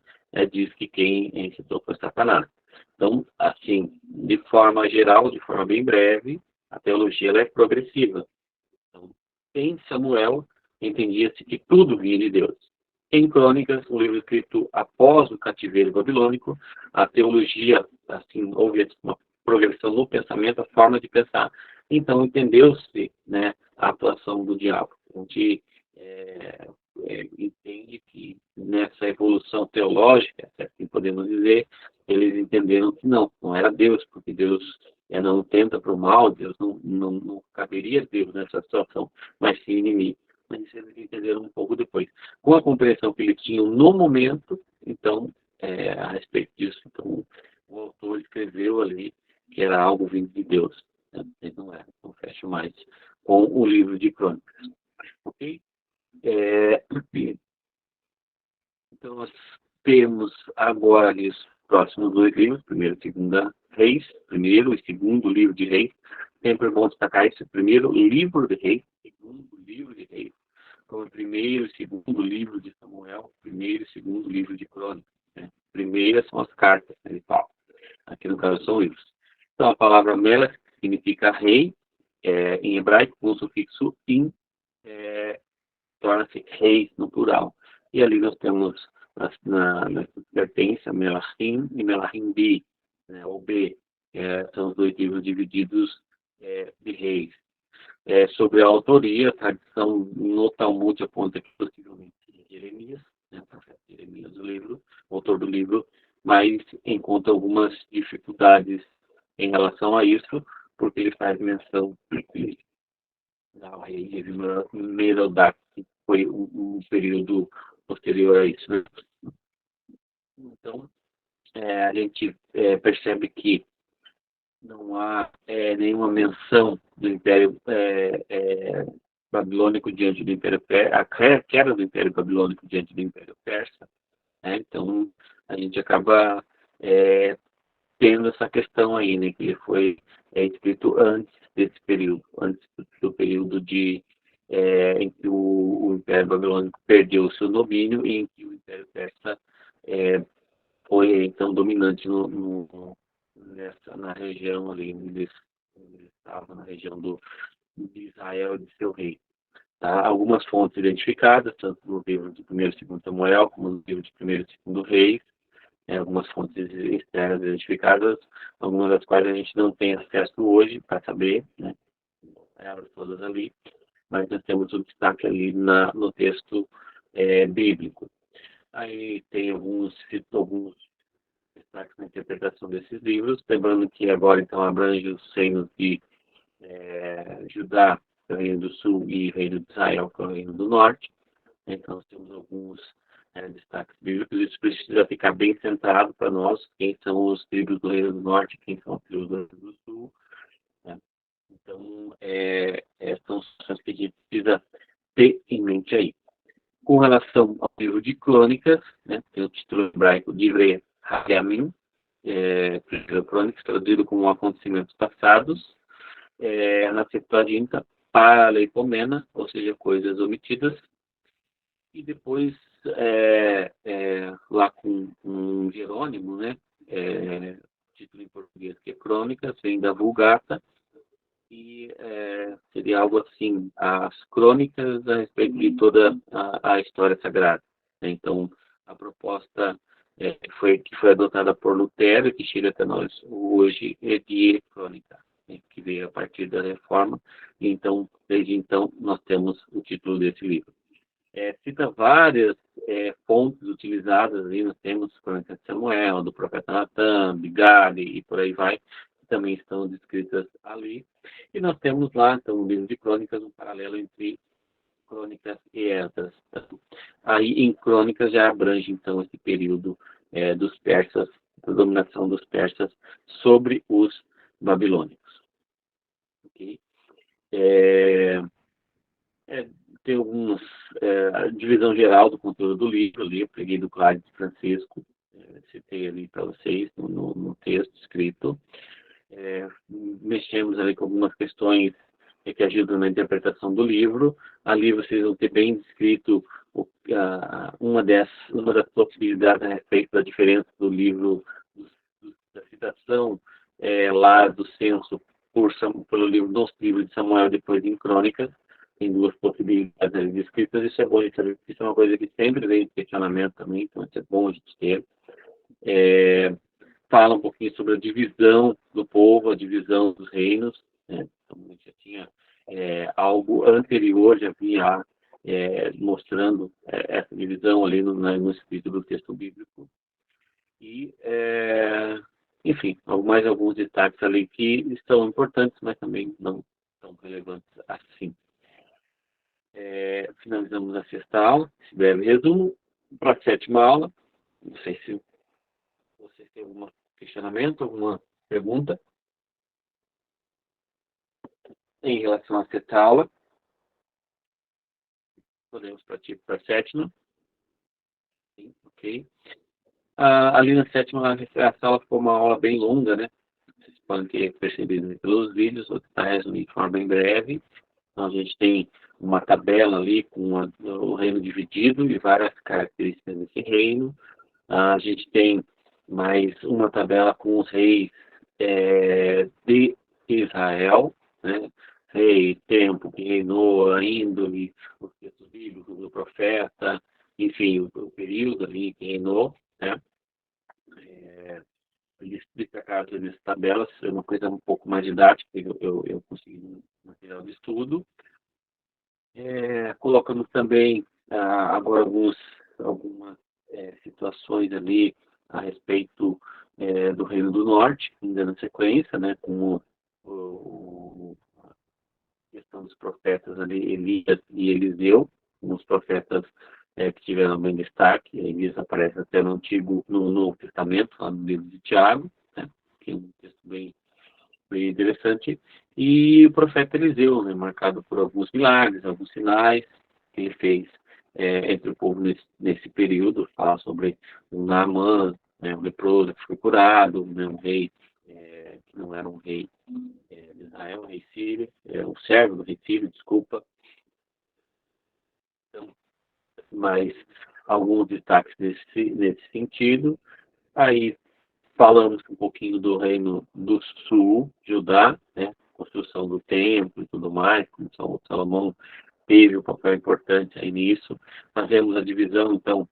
diz que quem incitou foi Satanás. Então, assim, de forma geral, de forma bem breve, a teologia ela é progressiva. Então, em Samuel, entendia-se que tudo vinha de Deus. Em Crônicas, um livro escrito após o cativeiro babilônico, a teologia, assim, houve uma progressão no pensamento, a forma de pensar. Então, entendeu-se, né, a atuação do diabo. A gente entende que nessa evolução teológica, assim podemos dizer, eles entenderam que não era Deus, porque Deus não tenta para o mal, Deus não caberia Deus nessa situação, mas sim inimigo. Mas eles entenderam um pouco depois. Com a compreensão que eles tinham no momento, então, a respeito disso, então, o autor escreveu ali que era algo vindo de Deus. Né? E não fecha mais com o livro de Crônicas. Ok? Então, nós temos agora os próximos 2 livros, primeiro e segunda Reis, primeiro e segundo livro de Reis. Sempre é bom destacar esse primeiro livro de Reis, segundo livro de Reis, como o primeiro e segundo livro de Samuel, primeiro e segundo livro de Crônicas. Né? Primeiras são as cartas, né, ele fala. Aqui no caso são livros. Então, a palavra Melech significa rei, em hebraico, com o sufixo in, torna-se reis no plural. E ali nós temos na pertença Melachim e Melachim B, né, ou B, são os 2 livros divididos de reis. Sobre a autoria, a tradição no Talmud aponta que possivelmente Jeremias, né, o profeta Jeremias, o autor do livro, mas encontra algumas dificuldades em relação a isso, porque ele faz menção ao rei Merodach, que foi um período posterior a isso. Né? Então, a gente percebe que não há nenhuma menção do Império Babilônico diante do Império Persa, a queda do Império Babilônico diante do Império Persa. Né? Então, a gente acaba tendo essa questão aí, né, que ele foi escrito antes desse período, antes do período em que o Império Babilônico perdeu o seu domínio e em que o Império Persa foi então dominante na região ali, onde ele estava na região de Israel e de seu rei. Tá? Algumas fontes identificadas, tanto no livro de 1º e 2º Samuel, como no livro de 1º e 2º Reis, algumas fontes externas identificadas, algumas das quais a gente não tem acesso hoje para saber, né? Elas todas ali, mas nós temos um destaque ali no texto bíblico. Aí tem alguns destaques na interpretação desses livros, lembrando que agora então abrange os reinos de Judá, que é o Reino do Sul, e Reino de Israel, que é o Reino do Norte. Então, nós temos alguns destaques bíblicos. Isso precisa ficar bem centrado para nós, quem são os tribos do Reino do Norte, quem são os tribos do Reino do Sul. Né? Então, são as que a gente precisa ter em mente aí. Com relação ao livro de Crônicas, né, tem o título hebraico de Divrei Hayamim, Crônicas, traduzido como acontecimentos passados, na Septuaginta, Paraleipomena, ou seja, coisas omitidas, e depois lá com um Jerônimo, né, título em português que é Crônicas, vem da Vulgata, e seria algo assim, as crônicas a respeito de toda a história sagrada. Né? Então, a proposta que foi adotada por Lutero, que chega até nós hoje, é de crônica, né? Que veio a partir da Reforma, e então, desde então, nós temos o título desse livro. Cita várias fontes utilizadas, ali nós temos Crônicas de Samuel, do profeta Natan, de Gade, e por aí vai, que também estão descritas ali. E nós temos lá, então, no livro de Crônicas, um paralelo entre Crônicas e Esdras. Aí, em Crônicas, já abrange, então, esse período dos persas, da dominação dos persas sobre os babilônicos. Ok? Tem algumas divisão geral do conteúdo do livro ali, eu peguei do Cláudio de Francisco, citei ali para vocês no texto escrito. Mexemos ali com algumas questões que ajudam na interpretação do livro. Ali vocês vão ter bem descrito uma das possibilidades a respeito da diferença do livro, da citação lá do censo pelo livro dos livros de Samuel, depois em Crônicas. Tem duas possibilidades ali descritas. Isso é bom, isso é uma coisa que sempre vem em questionamento também, então isso é bom a gente ter. Fala um pouquinho sobre a divisão do povo, a divisão dos reinos, né? Então, a gente já tinha algo anterior, já vinha mostrando essa divisão ali no escrito do texto bíblico. E, enfim, mais alguns destaques ali que estão importantes, mas também não tão relevantes assim. Finalizamos a sexta aula, esse breve resumo. Para a sétima aula, não sei se vocês têm algum questionamento, alguma pergunta em relação à sexta aula. Podemos partir para a sétima. Sim, ok. Ali na sétima, a sala ficou uma aula bem longa, né? Vocês podem ter percebido pelos vídeos, vou tentar resumir de forma bem breve. Então, a gente tem uma tabela ali com o reino dividido e várias características desse reino. A gente tem mais uma tabela com os reis de Israel, né? Rei, tempo que reinou, a índole, os textos bíblicos do profeta, enfim, o período ali que reinou, né? Ele explica cada dessas tabelas, é uma coisa um pouco mais didática, eu consegui um material de estudo. Colocamos também agora algumas situações ali a respeito do Reino do Norte, ainda na sequência, né, com a questão dos profetas ali, Elias e Eliseu, uns profetas que tiveram bem destaque. Elias aparece até no Novo Testamento, lá no livro de Tiago, né, que é um texto bem interessante. E o profeta Eliseu, né, marcado por alguns milagres, alguns sinais que ele fez entre o povo nesse período. Fala sobre o Naamã, né, um leproso que foi curado, né, um rei que não era um rei de Israel, um rei sírio, um servo do rei sírio, desculpa. Então, mais alguns destaques nesse sentido. Aí falamos um pouquinho do Reino do Sul, Judá, né? Construção do templo e tudo mais, como Salomão teve um papel importante aí nisso. Fazemos a divisão, então,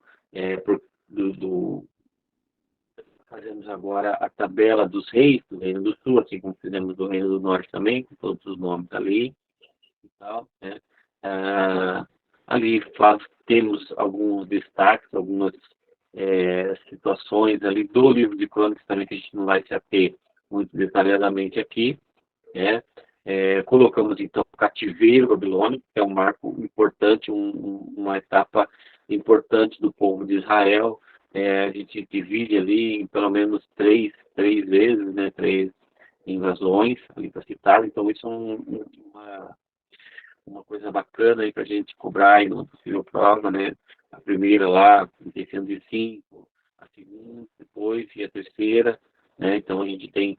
fazemos agora a tabela dos reis do Reino do Sul, assim como fizemos do Reino do Norte também, com todos os nomes ali e tal, né? Ali temos alguns destaques, algumas situações ali do livro de Crônicas também, que a gente não vai se ater muito detalhadamente aqui, né? Colocamos então o cativeiro babilônico, que é um marco importante, uma etapa importante do povo de Israel. A gente divide ali em pelo menos três vezes, né? 3 invasões ali para citar. Então isso é uma coisa bacana aí para a gente cobrar em uma possível prova, né? A primeira lá, em 605, a segunda, depois, e a terceira, né? Então a gente tem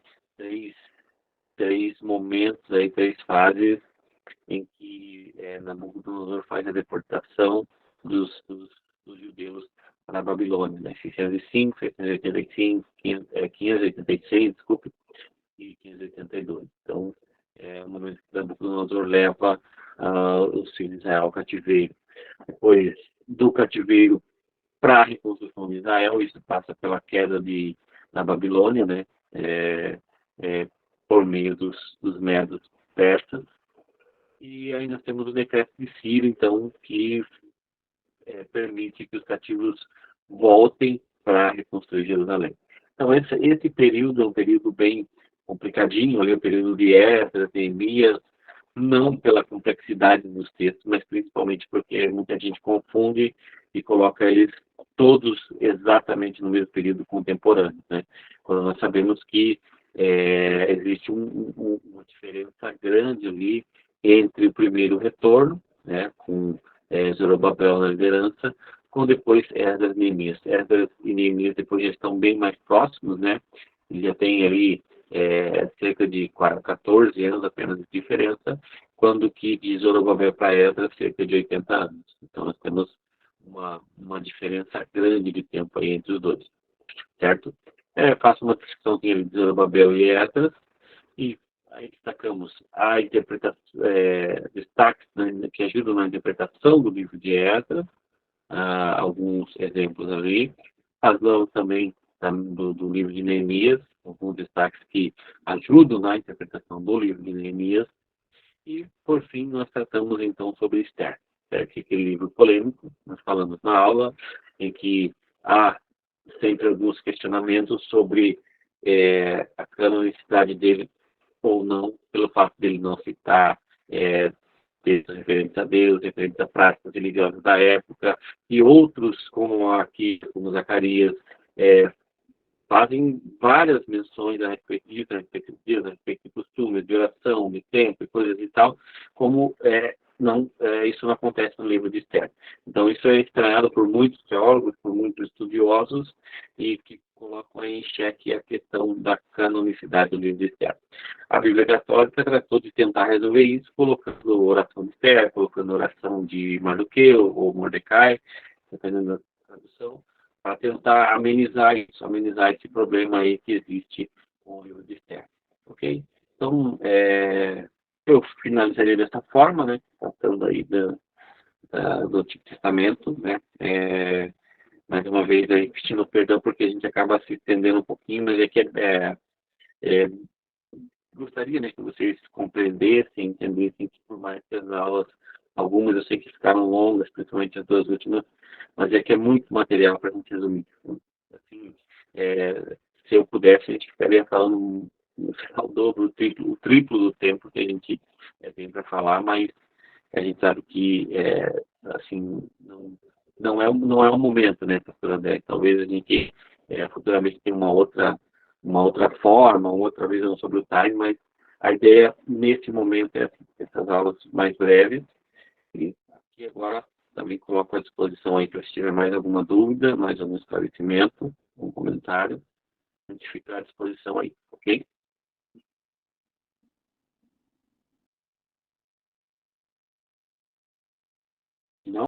três momentos aí, 3 fases em que Nabucodonosor faz a deportação dos judeus para a Babilônia, né? 605, 685, 586, desculpe, e 582. Então, o momento que Nabucodonosor leva os filhos de Israel ao cativeiro. Depois do cativeiro para a reconstrução de Israel, isso passa pela queda da Babilônia, né? Por meio dos medos persas. E aí nós temos o decreto de Ciro, então, que permite que os cativos voltem para reconstruir Jerusalém. Então, esse período é um período bem complicadinho, ali, o período de Esdras, de Neemias, não pela complexidade dos textos, mas principalmente porque muita gente confunde e coloca eles todos exatamente no mesmo período contemporâneo, né? Quando nós sabemos que existe uma diferença grande ali entre o primeiro retorno, né, com Zorobabel na liderança, com depois Esdras e Neemias. Esdras e Neemias depois já estão bem mais próximos, né? Eles já têm ali cerca de 14 anos apenas de diferença, quando que de Zorobabel para Esdras, cerca de 80 anos. Então, nós temos uma diferença grande de tempo aí entre os dois, certo? Faço uma descrição de Zorobabel e Esdras, e aí destacamos a interpretação, destaques, né, que ajudam na interpretação do livro de Esdras, alguns exemplos ali. Falamos também do livro de Neemias, alguns destaques que ajudam na interpretação do livro de Neemias. E, por fim, nós tratamos, então, sobre Esther, que é aquele livro polêmico, nós falamos na aula, em que há sempre alguns questionamentos sobre a canonicidade dele ou não, pelo fato dele não citar textos referentes a Deus, referentes a práticas religiosas da época, e outros, como aqui, como Zacarias, fazem várias menções a respeito disso, a respeito de Deus, a respeito de costumes, de oração, de tempo e coisas e tal, como isso não acontece no livro de Esther. Então, isso é estranhado por muitos teólogos, por muitos estudiosos, e que colocam em xeque a questão da canonicidade do livro de Esther. A Bíblia Católica tratou de tentar resolver isso, colocando oração de Esther, colocando oração de Mardoqueu ou Mordecai, dependendo da tradução, para tentar amenizar esse problema aí que existe com o livro de Esther. Ok? Então, eu finalizaria dessa forma, né? Tratando aí do Antigo Testamento, né? Mais uma vez aí pedindo perdão porque a gente acaba se estendendo um pouquinho, mas é que gostaria, né, que vocês compreendessem, entendessem que por mais que as aulas, algumas eu sei que ficaram longas, principalmente as duas últimas, mas é que é muito material para a gente resumir. Assim, se eu pudesse, a gente ficaria falando no final o dobro, o triplo do tempo que a gente tem para falar, mas a gente sabe que assim, não é o momento, né, pastor André? Talvez a gente futuramente tenha uma outra forma, uma outra visão sobre o time, mas a ideia nesse momento é essas aulas mais breves. E aqui agora também coloco à disposição aí para se tiver mais alguma dúvida, mais algum esclarecimento, algum comentário, a gente fica à disposição aí, ok?